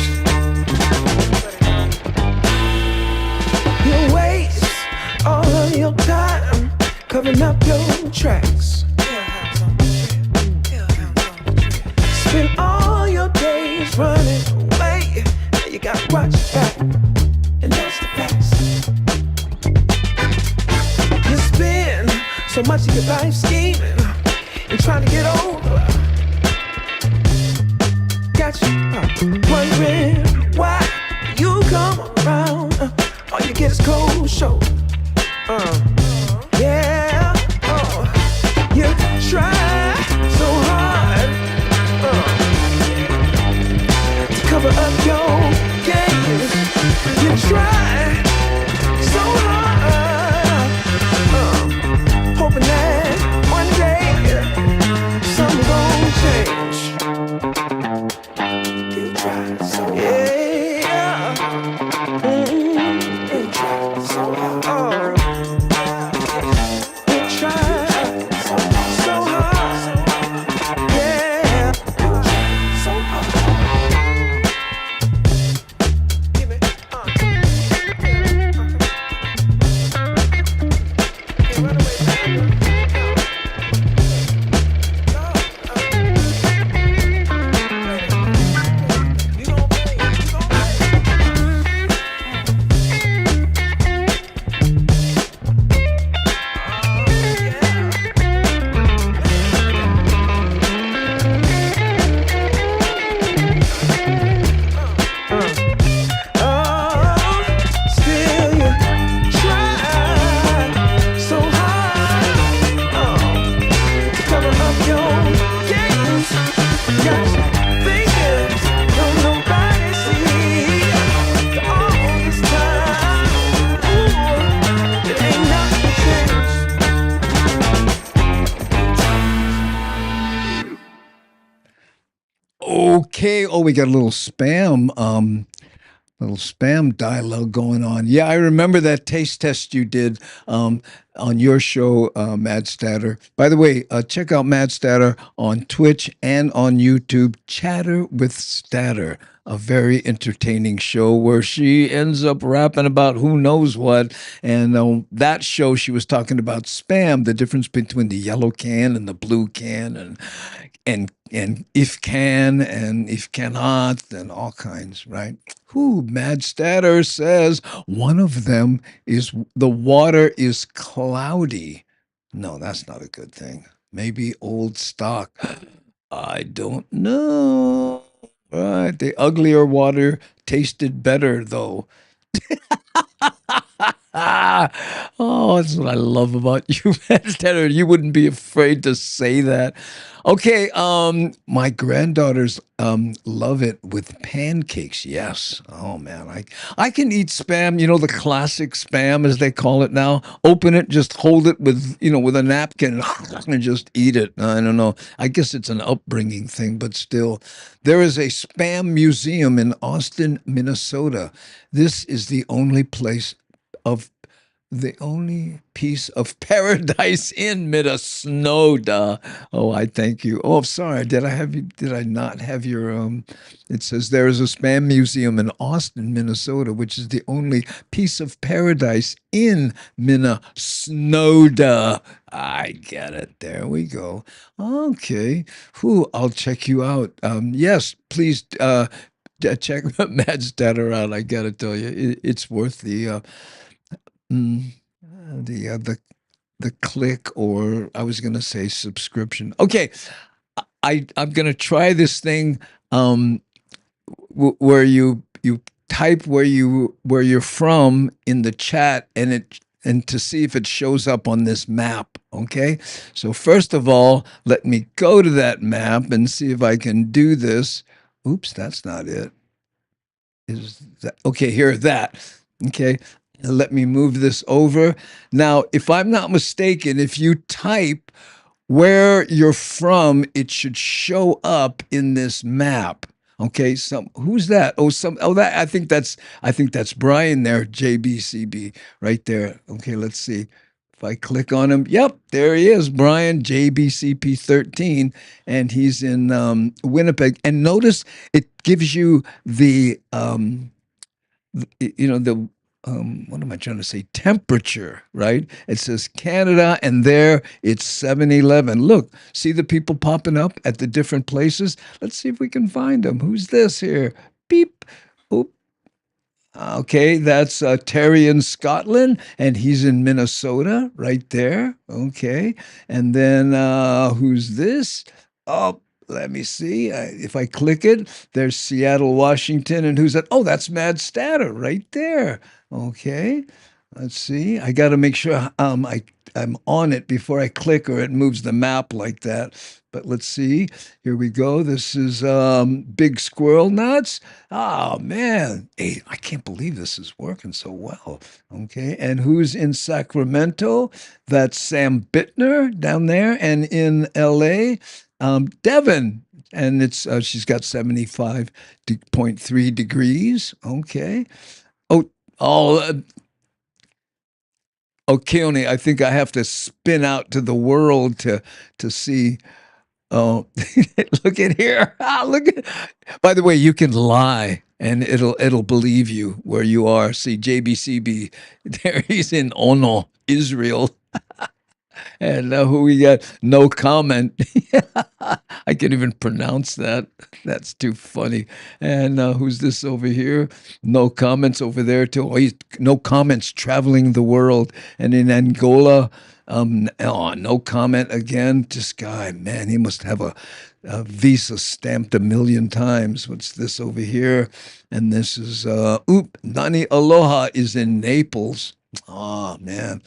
You waste all of your time covering up your tracks. Spend all your days running away. Now you gotta watch your back, and that's the facts. You spend so much of your life scheming and trying to get over. Got you wondering why you come around. All you get is cold shoulder. Yeah. You try so hard to cover up your games. You try so hard, hoping that one day something gon' change. Okay. Oh, we got a little spam dialogue going on. Yeah, I remember that taste test you did on your show, Mad Statter. By the way, check out Mad Statter on Twitch and on YouTube. Chatter with Statter, a very entertaining show where she ends up rapping about who knows what. And that show, she was talking about spam, the difference between the yellow can and the blue can, and if can and if cannot, and all kinds, right? Who Mad Statter says one of them is the water is cloudy. No, that's not a good thing. Maybe old stock. I don't know. Right, the uglier water tasted better though. Oh, that's what I love about you, Master. You wouldn't be afraid to say that. Okay, my granddaughters love it with pancakes. Yes. Oh man, I can eat spam, you know, the classic spam as they call it now. Open it, just hold it with, you know, with a napkin and just eat it. I don't know. I guess it's an upbringing thing, but still. There is a spam museum in Austin, Minnesota. This is of the only piece of paradise in Minnesota. Oh, I thank you. Oh, I'm sorry. Did I not have your it says there is a spam museum in Austin, Minnesota, which is the only piece of paradise in Minnesota. I get it. There we go. Okay. Whew, I'll check you out. Yes, please check Matt's data out. I gotta tell you, it's worth mm, the uh, the the click, or I was gonna say subscription. Okay, I'm gonna try this thing where you type where you're from in the chat, and to see if it shows up on this map. Okay, so first of all, let me go to that map and see if I can do this. Oops, that's not it. Is that okay? Here, that. Okay, let me move this over. Now, if I'm not mistaken, if you type where you're from, it should show up in this map. Okay, who's that? That I think that's Brian there, JBCB, right there. Okay, let's see. If I click on him, yep, there he is, Brian JBCP 13, and he's in Winnipeg. And notice it gives you the what am I trying to say? Temperature, right? It says Canada, and there it's 7-Eleven. Look, see the people popping up at the different places? Let's see if we can find them. Who's this here? Beep. Oop. Okay, that's Terry in Scotland, and he's in Minnesota, right there. Okay, and then who's this? Oh, let me see. If I click it, there's Seattle, Washington, and who's that? Oh, that's Mad Statter right there. Okay, let's see. I got to make sure I'm on it before I click, or it moves the map like that. But let's see. Here we go. This is Big Squirrel Nuts. Oh man, hey, I can't believe this is working so well. Okay, and who's in Sacramento? That's Sam Bittner down there, and in L.A., Devin, and it's she's got 75.3 degrees. Okay. Oh, oh, Keone, I think I have to spin out to the world to see. Oh, look at here! Look at. By the way, you can lie, and it'll believe you where you are. See, JBCB, there he's in Ono, Israel. And who we got? No comment. I can't even pronounce that. That's too funny. And who's this over here? No comments over there too. Oh, no comments traveling the world. And in Angola, no comment again. This guy, man, he must have a visa stamped 1,000,000 times. What's this over here? And this is Nani Aloha is in Naples. Oh man,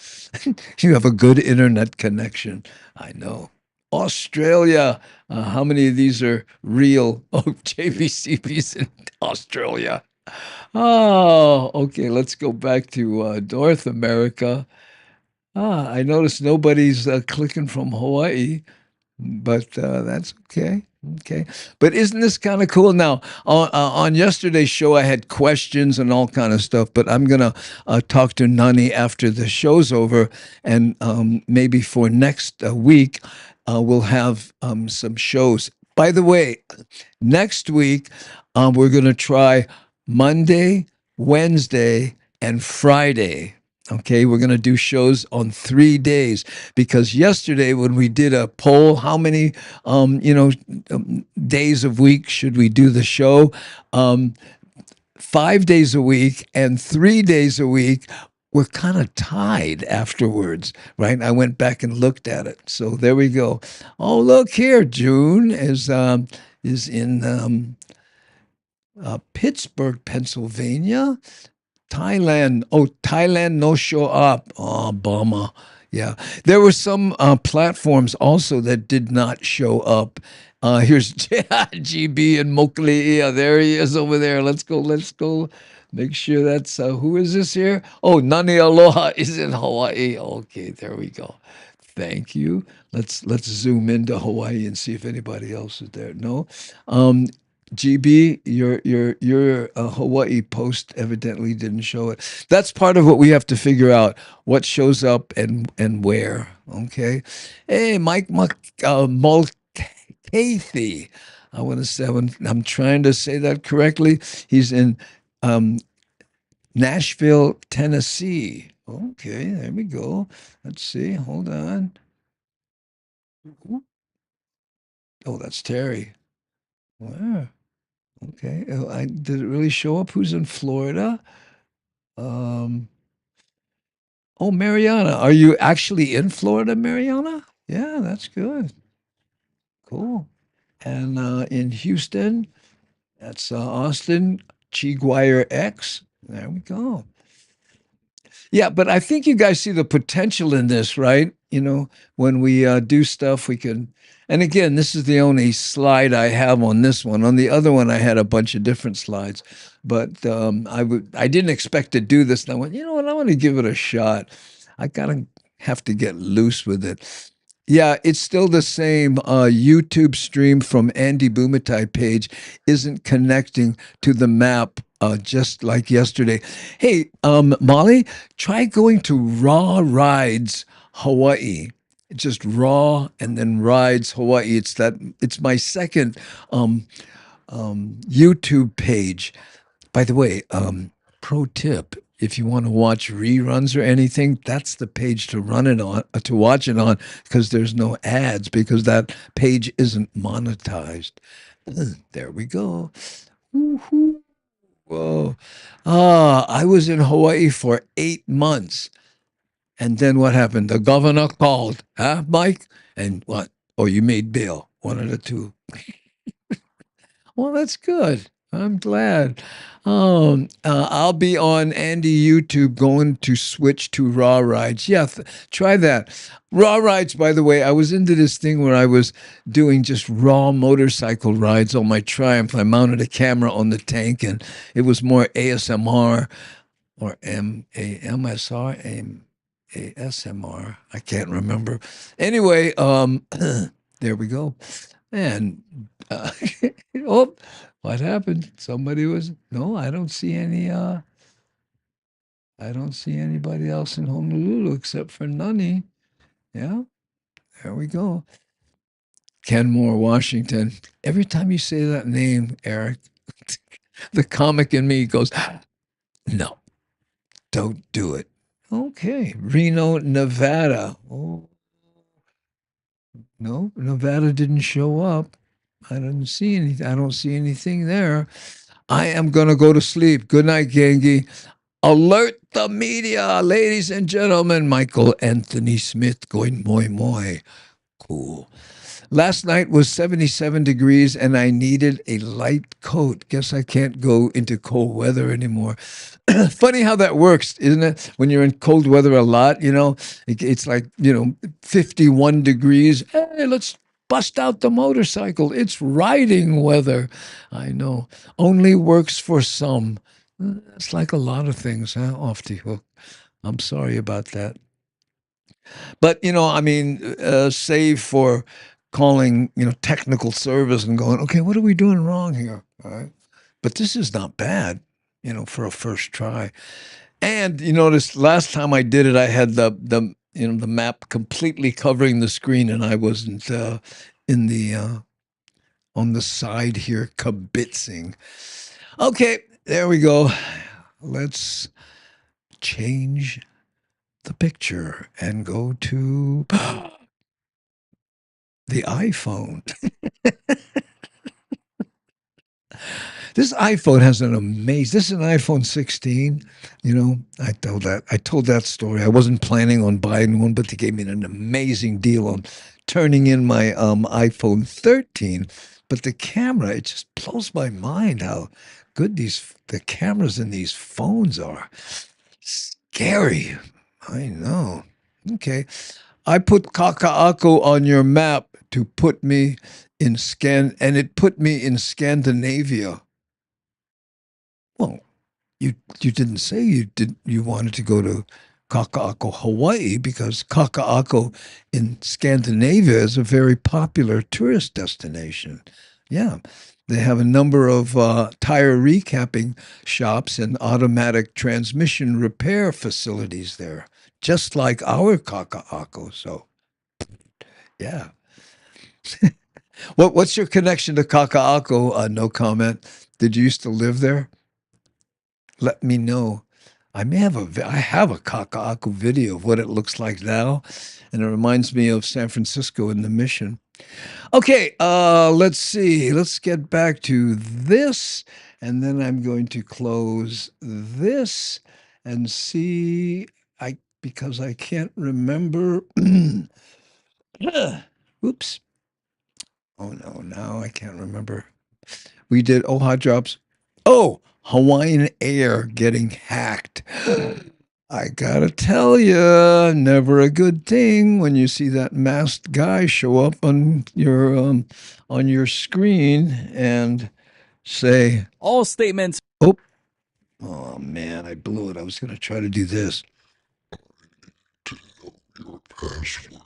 you have a good internet connection. I know. Australia. How many of these are real? Oh, JVCB's in Australia. Oh, okay. Let's go back to North America. I noticed nobody's clicking from Hawaii, but that's okay. Okay, but isn't this kind of cool? Now, on yesterday's show, I had questions and all kind of stuff. But I'm gonna talk to Nani after the show's over, and maybe for next week, we'll have some shows. By the way, next week we're gonna try Monday, Wednesday, and Friday. Okay, we're going to do shows on 3 days because yesterday when we did a poll, how many, days of week should we do the show? 5 days a week and 3 days a week were kind of tied afterwards, right? I went back and looked at it. So there we go. Oh, look here, June is in Pittsburgh, Pennsylvania. Thailand. Oh, Thailand no show up. Oh, bummer. Yeah. There were some platforms also that did not show up. Here's GB and Mokli. Yeah, there he is over there. Let's go. Let's go. Make sure that's who is this here? Oh, Nani Aloha is in Hawaii. Okay, there we go. Thank you. Let's zoom into Hawaii and see if anybody else is there. No. GB, your Hawaii post evidently didn't show it. That's part of what we have to figure out: what shows up and where. Okay. Hey, Mike Mulcahy. I want to say I'm trying to say that correctly. He's in Nashville, Tennessee. Okay, there we go. Let's see. Hold on. Oh, that's Terry. Where? Okay. Did it really show up who's in Florida? Um, oh, Mariana. Are you actually in Florida, Mariana? Yeah, that's good. Cool. And in Houston, that's Austin Chiguire X. There we go. Yeah, but I think you guys see the potential in this, right? When we do stuff, we can. And again, this is the only slide I have on this one. On the other one, I had a bunch of different slides, but I didn't expect to do this. And I went, you know what? I want to give it a shot. I gotta have to get loose with it. Yeah, it's still the same. YouTube stream from Andy Bumatai page isn't connecting to the map, just like yesterday. Hey, Molly, try going to Raw Rides Hawaii. Just Raw and then Rides Hawaii. It's my second YouTube page. By the way, pro tip: if you want to watch reruns or anything, that's the page to run it on, to watch it on, because there's no ads, because that page isn't monetized. There we go. Woo-hoo. Whoa. I was in Hawaii for 8 months. And then what happened? The governor called, huh, Mike? And what? Oh, you made bail. One of the two. Well, that's good. I'm glad. I'll be on Andy YouTube going to switch to Raw Rides. Yeah, try that. Raw Rides, by the way, I was into this thing where I was doing just raw motorcycle rides on my Triumph. I mounted a camera on the tank, and it was more ASMR or MSR, ASMR. I can't remember. Anyway, there we go. And oh, what happened? Somebody was no. I don't see any. I don't see anybody else in Honolulu except for Nani. Yeah, there we go. Kenmore, Washington. Every time you say that name, Eric, the comic in me goes, no, don't do it. Okay, Reno, Nevada. Oh, no, Nevada didn't show up. I didn't see anything. I don't see anything there. I am gonna go to sleep. Good night, Gangi. Alert the media, ladies and gentlemen. Michael Anthony Smith going moi moi. Cool. Last night was 77 degrees and I needed a light coat. Guess I can't go into cold weather anymore. Funny how that works, isn't it? When you're in cold weather a lot, it's like, 51 degrees. Hey, let's bust out the motorcycle. It's riding weather. I know. Only works for some. It's like a lot of things, huh? Off the hook. I'm sorry about that. But, save for calling, technical service and going, okay, what are we doing wrong here? All right. But this is not bad, for a first try. And you notice last time I did it, I had the map completely covering the screen, and I wasn't in the on the side here kibitzing. Okay, there we go. Let's change the picture and go to the iPhone. This iPhone has an amazing. This is an iPhone 16. I told that story. I wasn't planning on buying one, but they gave me an amazing deal on turning in my iPhone 13. But the camera, it just blows my mind how good the cameras in these phones are. Scary. I know. Okay. I put Kaka'ako on your map to put me in and it put me in Scandinavia. Well, you didn't say you wanted to go to Kaka'ako, Hawaii, because Kaka'ako in Scandinavia is a very popular tourist destination. Yeah. They have a number of tire recapping shops and automatic transmission repair facilities there, just like our Kaka'ako. So, yeah. What's your connection to Kaka'ako? No comment. Did you used to live there? Let me know. I have a Kaka'ako video of what it looks like now, and it reminds me of San Francisco and the Mission. Okay, let's see. Let's get back to this, and then I'm going to close this and see. Because I can't remember. Oops. Oh no, now I can't remember. We did hot drops. Oh, Hawaiian Air getting hacked. I gotta tell you, never a good thing when you see that masked guy show up on your screen and say all statements. Oh man, I blew it. I was gonna try to do this. Your password.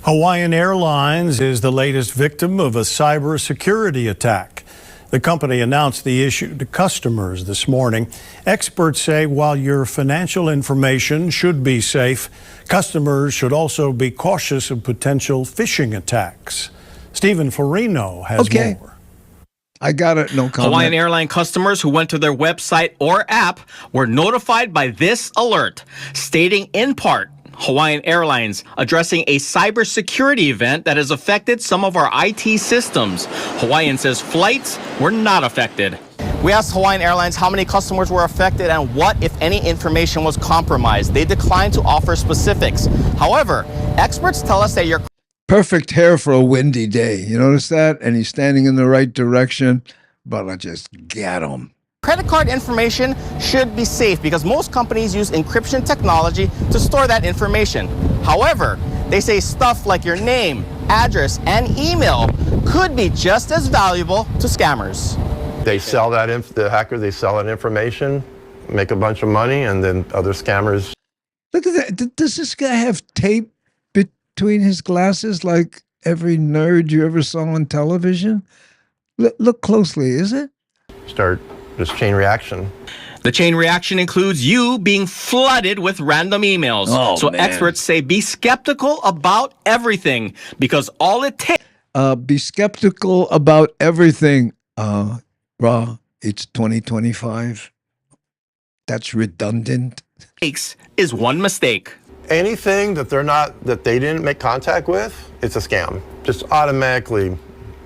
Hawaiian Airlines is the latest victim of a cybersecurity attack. The company announced the issue to customers this morning. Experts say while your financial information should be safe, customers should also be cautious of potential phishing attacks. Stephen Farino has more. I got it. No comment. Hawaiian Airline customers who went to their website or app were notified by this alert, stating in part, Hawaiian Airlines addressing a cybersecurity event that has affected some of our IT systems. Hawaiian says flights were not affected. We asked Hawaiian Airlines how many customers were affected and what, if any, information was compromised. They declined to offer specifics. However, experts tell us that your perfect hair for a windy day. You notice that? And he's standing in the right direction, but I just got him. credit card information should be safe because most companies use encryption technology to store that information. However, they say stuff like your name, address, and email could be just as valuable to scammers. They sell that, the hackers, they sell that information, make a bunch of money, and then other scammers. Look at that. Does this guy have tape between his glasses like every nerd you ever saw on television? Look closely, is it? Start this chain reaction. The chain reaction includes you being flooded with random emails. So man. Experts say be skeptical about everything because all it takes. Be skeptical about everything. Raw, it's 2025. That's redundant. Is one mistake. Anything that they didn't make contact with, it's a scam. Just automatically,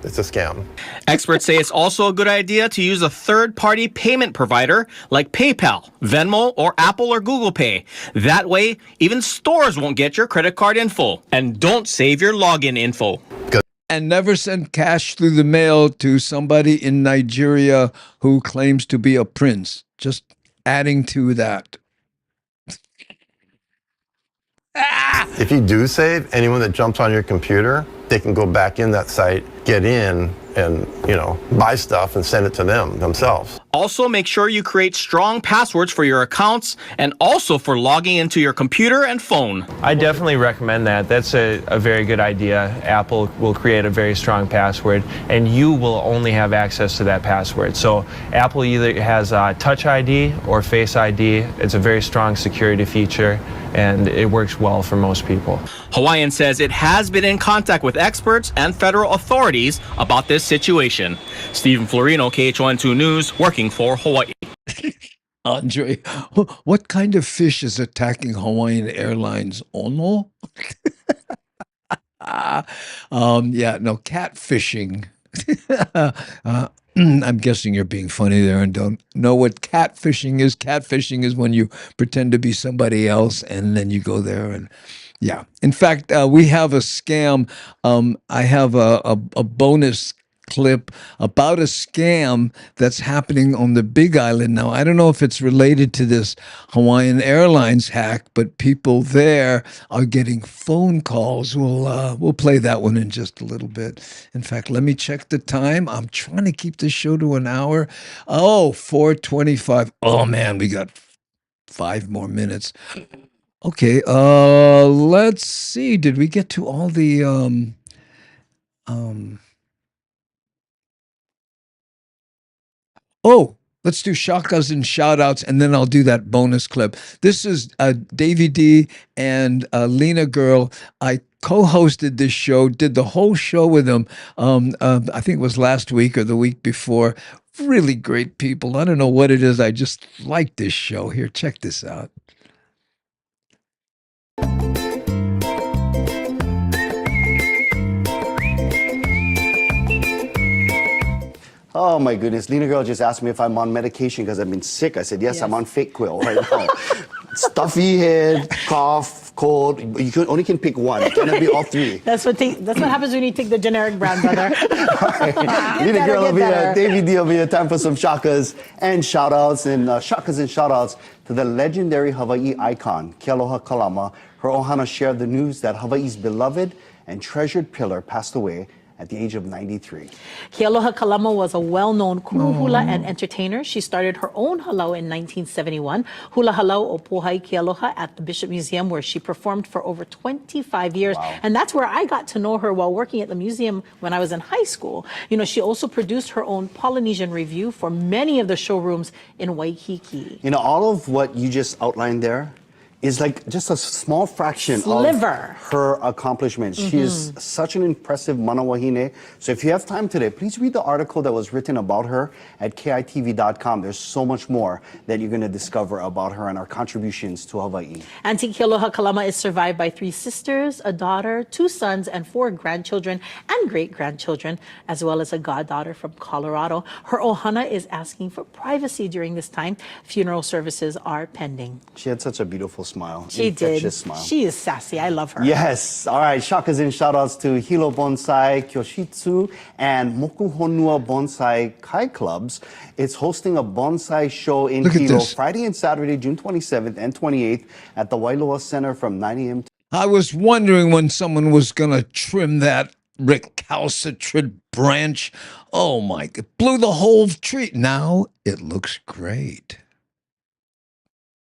it's a scam. Experts say it's also a good idea to use a third-party payment provider like PayPal, Venmo, or Apple or Google Pay. That way, even stores won't get your credit card info. And don't save your login info. And never send cash through the mail to somebody in Nigeria who claims to be a prince. Just adding to that. If you do save, anyone that jumps on your computer, they can go back in that site, get in, and buy stuff and send it to them themselves. Also, make sure you create strong passwords for your accounts and also for logging into your computer and phone. I definitely recommend that. That's a very good idea. Apple will create a very strong password, and you will only have access to that password. So Apple either has Touch ID or Face ID. It's a very strong security feature, and it works well for most people. Hawaiian says it has been in contact with experts and federal authorities about this situation. Stephen Florino, KH12 News, working for Hawaii. Andre, what kind of fish is attacking Hawaiian Airlines? Ono? Yeah, no, catfishing. I'm guessing you're being funny there and don't know what catfishing is. Catfishing is when you pretend to be somebody else and then you go there and yeah. In fact, we have a scam. I have a bonus clip about a scam that's happening on the Big Island now. I don't know if it's related to this Hawaiian Airlines hack, but people there are getting phone calls. We'll play that one in just a little bit. In fact, let me check the time. I'm trying to keep the show to an hour. Oh, 4:25. Oh man, we got 5 more minutes. Okay, let's see. Did we get to all the Oh, let's do shakas and shout outs, and then I'll do that bonus clip. This is Davey D and Lena Girl. I co-hosted this show, did the whole show with them. I think it was last week or the week before. Really great people. I don't know what it is. I just like this show. Here, check this out. Oh my goodness, Lena Girl just asked me if I'm on medication because I've been sick. I said, yes, I'm on fake quill right now. Stuffy head, cough, cold. You only can pick one. It cannot be all three. That's what happens when you take the generic brand, brother. Lena Girl will be there. David D will be there. Time for some shakas and shout outs. And shakas and shout outs to the legendary Hawaii icon, Ke Aloha Kalama. Her ohana shared the news that Hawaii's beloved and treasured pillar passed away at the age of 93. Ke Aloha Kalama was a well-known kumu hula and entertainer. She started her own halau in 1971, Hula Halau o Pohai Ke Aloha at the Bishop Museum, where she performed for over 25 years. Wow. And that's where I got to know her while working at the museum when I was in high school. You know, she also produced her own Polynesian review for many of the showrooms in Waikiki. You know, all of what you just outlined there is like just a small fraction of her accomplishments. She is such an impressive mana wahine. So if you have time today, please read the article that was written about her at kitv.com. There's so much more that you're going to discover about her and her contributions to Hawaii. Auntie Ke Aloha Kalama is survived by 3 sisters, a daughter, 2 sons, and 4 grandchildren and great-grandchildren, as well as a goddaughter from Colorado. Her ohana is asking for privacy during this time. Funeral services are pending. She had such a beautiful smile. She did. Smile. She is sassy. I love her. Yes. All right. Shakas and shout outs to Hilo Bonsai, Kyoshitsu, and Mokuhonua Bonsai Kai Clubs. It's hosting a bonsai show in Hilo Friday and Saturday, June 27th and 28th at the Wailoa Center from 9 a.m. I was wondering when someone was going to trim that recalcitrant branch. Oh my, it blew the whole tree. Now it looks great.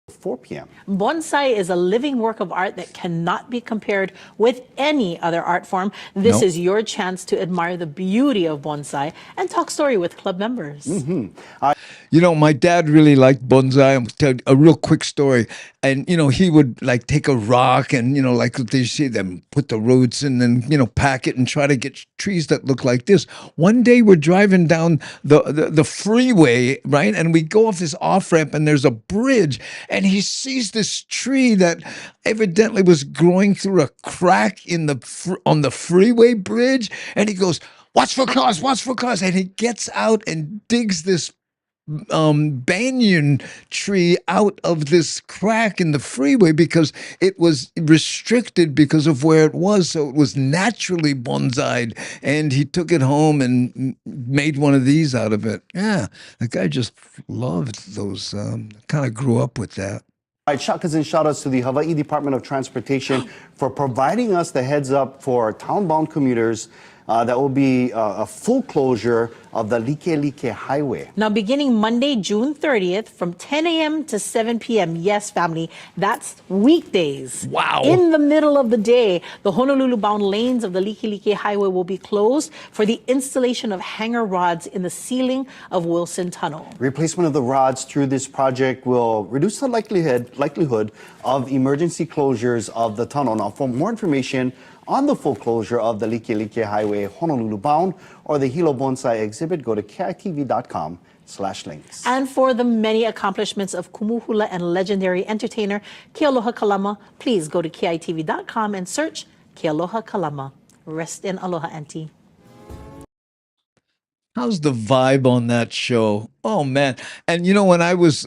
4 p.m. Bonsai is a living work of art that cannot be compared with any other art form. This is your chance to admire the beauty of bonsai and talk story with club members. You know, my dad really liked bonsai. I'll tell you a real quick story. And, you know, he would like take a rock and, you know, like they see them put the roots and then, you know, pack it and try to get trees that look like this. One day we're driving down the freeway, right? And we go off this off ramp and there's a bridge and he sees this tree that evidently was growing through a crack in on the freeway bridge. And he goes, "Watch for cars, watch for cars." And he gets out and digs this banyan tree out of this crack in the freeway because it was restricted because of where it was. So it was naturally bonsai'd. And he took it home and made one of these out of it. Yeah, the guy just loved those. Kind of grew up with that. All right, shakas and shout-outs to the Hawaii Department of Transportation for providing us the heads up for town-bound commuters that will be a full closure of the Like Like Highway. Now, beginning Monday, June 30th, from 10 a.m. to 7 p.m. Yes, family, that's weekdays. Wow. In the middle of the day, the Honolulu-bound lanes of the Like Like Highway will be closed for the installation of hanger rods in the ceiling of Wilson Tunnel. Replacement of the rods through this project will reduce the likelihood of emergency closures of the tunnel. Now, for more information on the full closure of the Like Like Highway Honolulu bound or the Hilo Bonsai exhibit, go to kitv.com/links. And for the many accomplishments of Kumuhula and legendary entertainer Kealoha Kalama, please go to kitv.com and search Kealoha Kalama. Rest in aloha, Auntie. How's the vibe on that show? Oh, man. And, you know, when I was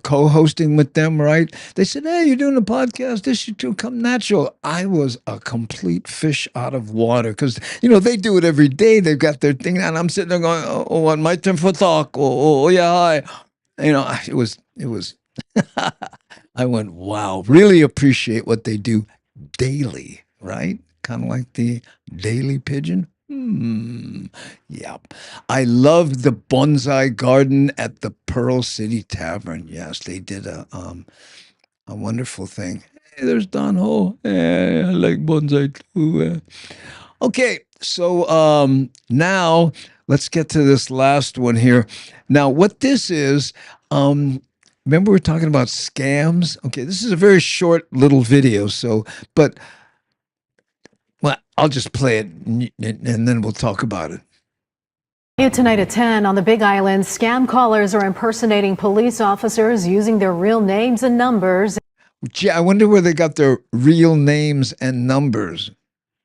co-hosting with them, right, they said, hey, you're doing a podcast. This should too come natural. I was a complete fish out of water because, you know, they do it every day. They've got their thing. And I'm sitting there going, oh, my turn for talk. Oh, yeah, hi. You know, it was, I went, wow, really appreciate what they do daily, right? Kind of like the Daily Pigeon. Yep. I loved the bonsai garden at the Pearl City Tavern. Yes, they did a wonderful thing. Hey, there's Don Ho. Hey, I like bonsai too. Okay, so now let's get to this last one here. Now, what this is, remember we were talking about scams? Okay, this is a very short little video, but well, I'll just play it and then we'll talk about it. New tonight at 10 on the Big Island, scam callers are impersonating police officers using their real names and numbers. Gee, I wonder where they got their real names and numbers.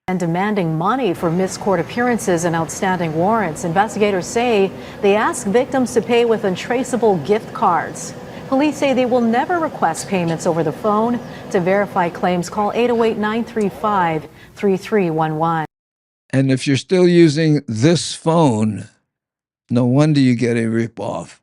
And demanding money for missed court appearances and outstanding warrants. Investigators say they ask victims to pay with untraceable gift cards. Police say they will never request payments over the phone. To verify claims, call 808-935-3311. And if you're still using this phone, no wonder you get a ripoff.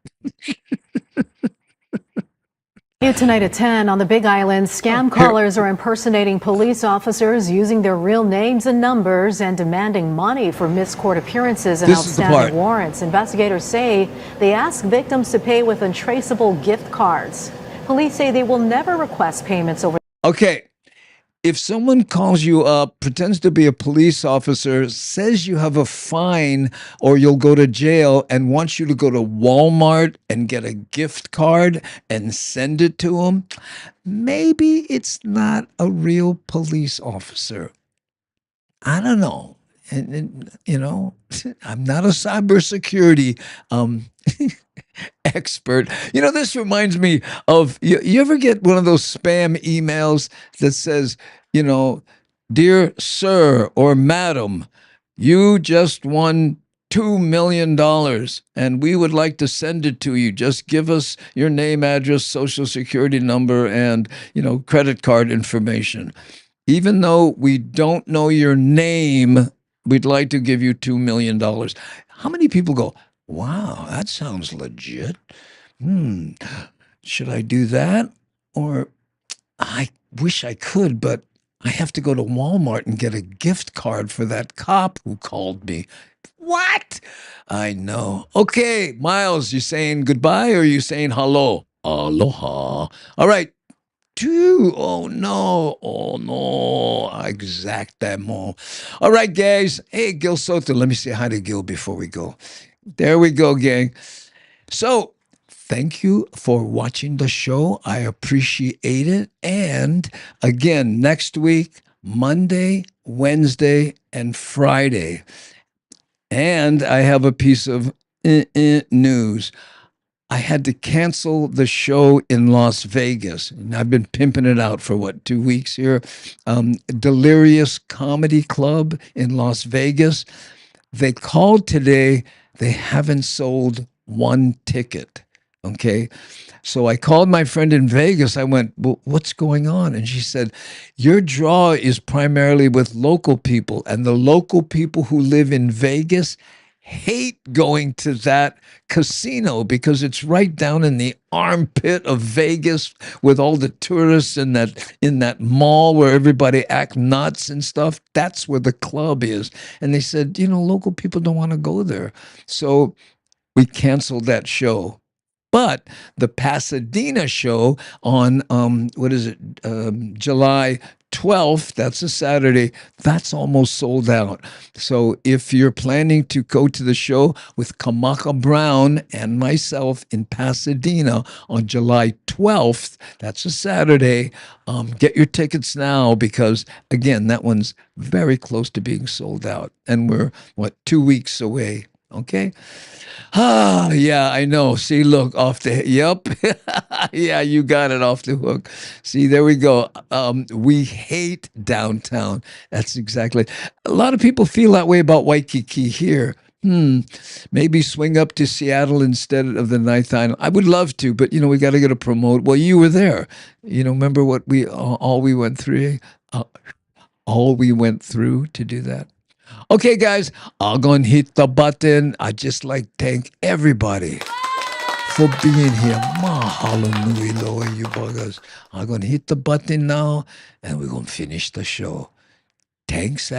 New tonight at 10 on the Big Island, scam callers are impersonating police officers using their real names and numbers and demanding money for missed court appearances and outstanding warrants. Investigators say they ask victims to pay with untraceable gift cards. Police say they will never request payments over. Okay. If someone calls you up, pretends to be a police officer, says you have a fine or you'll go to jail and wants you to go to Walmart and get a gift card and send it to them, maybe it's not a real police officer. I don't know. And you know, I'm not a cybersecurity expert. You know, this reminds me of, you ever get one of those spam emails that says, you know, dear sir or madam, you just won $2 million and we would like to send it to you. Just give us your name, address, social security number, and, you know, credit card information. Even though we don't know your name, we'd like to give you $2 million. How many people go, wow, that sounds legit. Should I do that? Or I wish I could, but I have to go to Walmart and get a gift card for that cop who called me. What? I know. Okay, Miles, you saying goodbye or are you saying hello? Aloha. All right. Oh no, exactamo. All right, guys. Hey, Gil Soto, let me say hi to Gil before we go. There we go, gang. So, thank you for watching the show. I appreciate it. And again, next week, Monday, Wednesday, and Friday. And I have a piece of news. I had to cancel the show in Las Vegas. And I've been pimping it out for 2 weeks here. Delirious Comedy Club in Las Vegas. They called today. They haven't sold one ticket. Okay. So I called my friend in Vegas. I went, well, what's going on? And she said, your draw is primarily with local people. And the local people who live in Vegas hate going to that casino because it's right down in the armpit of Vegas with all the tourists in that mall where everybody act nuts and stuff. That's where the club is. And they said, local people don't want to go there. So we canceled that show. But the Pasadena show on July 12th, that's a Saturday, that's almost sold out. So if you're planning to go to the show with Kamaka Brown and myself in Pasadena on July 12th, that's a Saturday, get your tickets now because, again, that one's very close to being sold out. And we're, 2 weeks away. Okay. Yeah, I know. See, look, off the, yep. Yeah, you got it off the hook. See, there we go. We hate downtown. That's exactly. A lot of people feel that way about Waikiki here. Maybe swing up to Seattle instead of the Ninth Island. I would love to, but we got to get a promote. Well, you were there. Remember what all we went through? All we went through to do that. Okay, guys, I'm going to hit the button. I just like thank everybody for being here. Mahalo nui loa, you buggers. I'm going to hit the button now, and we're going to finish the show. Thanks,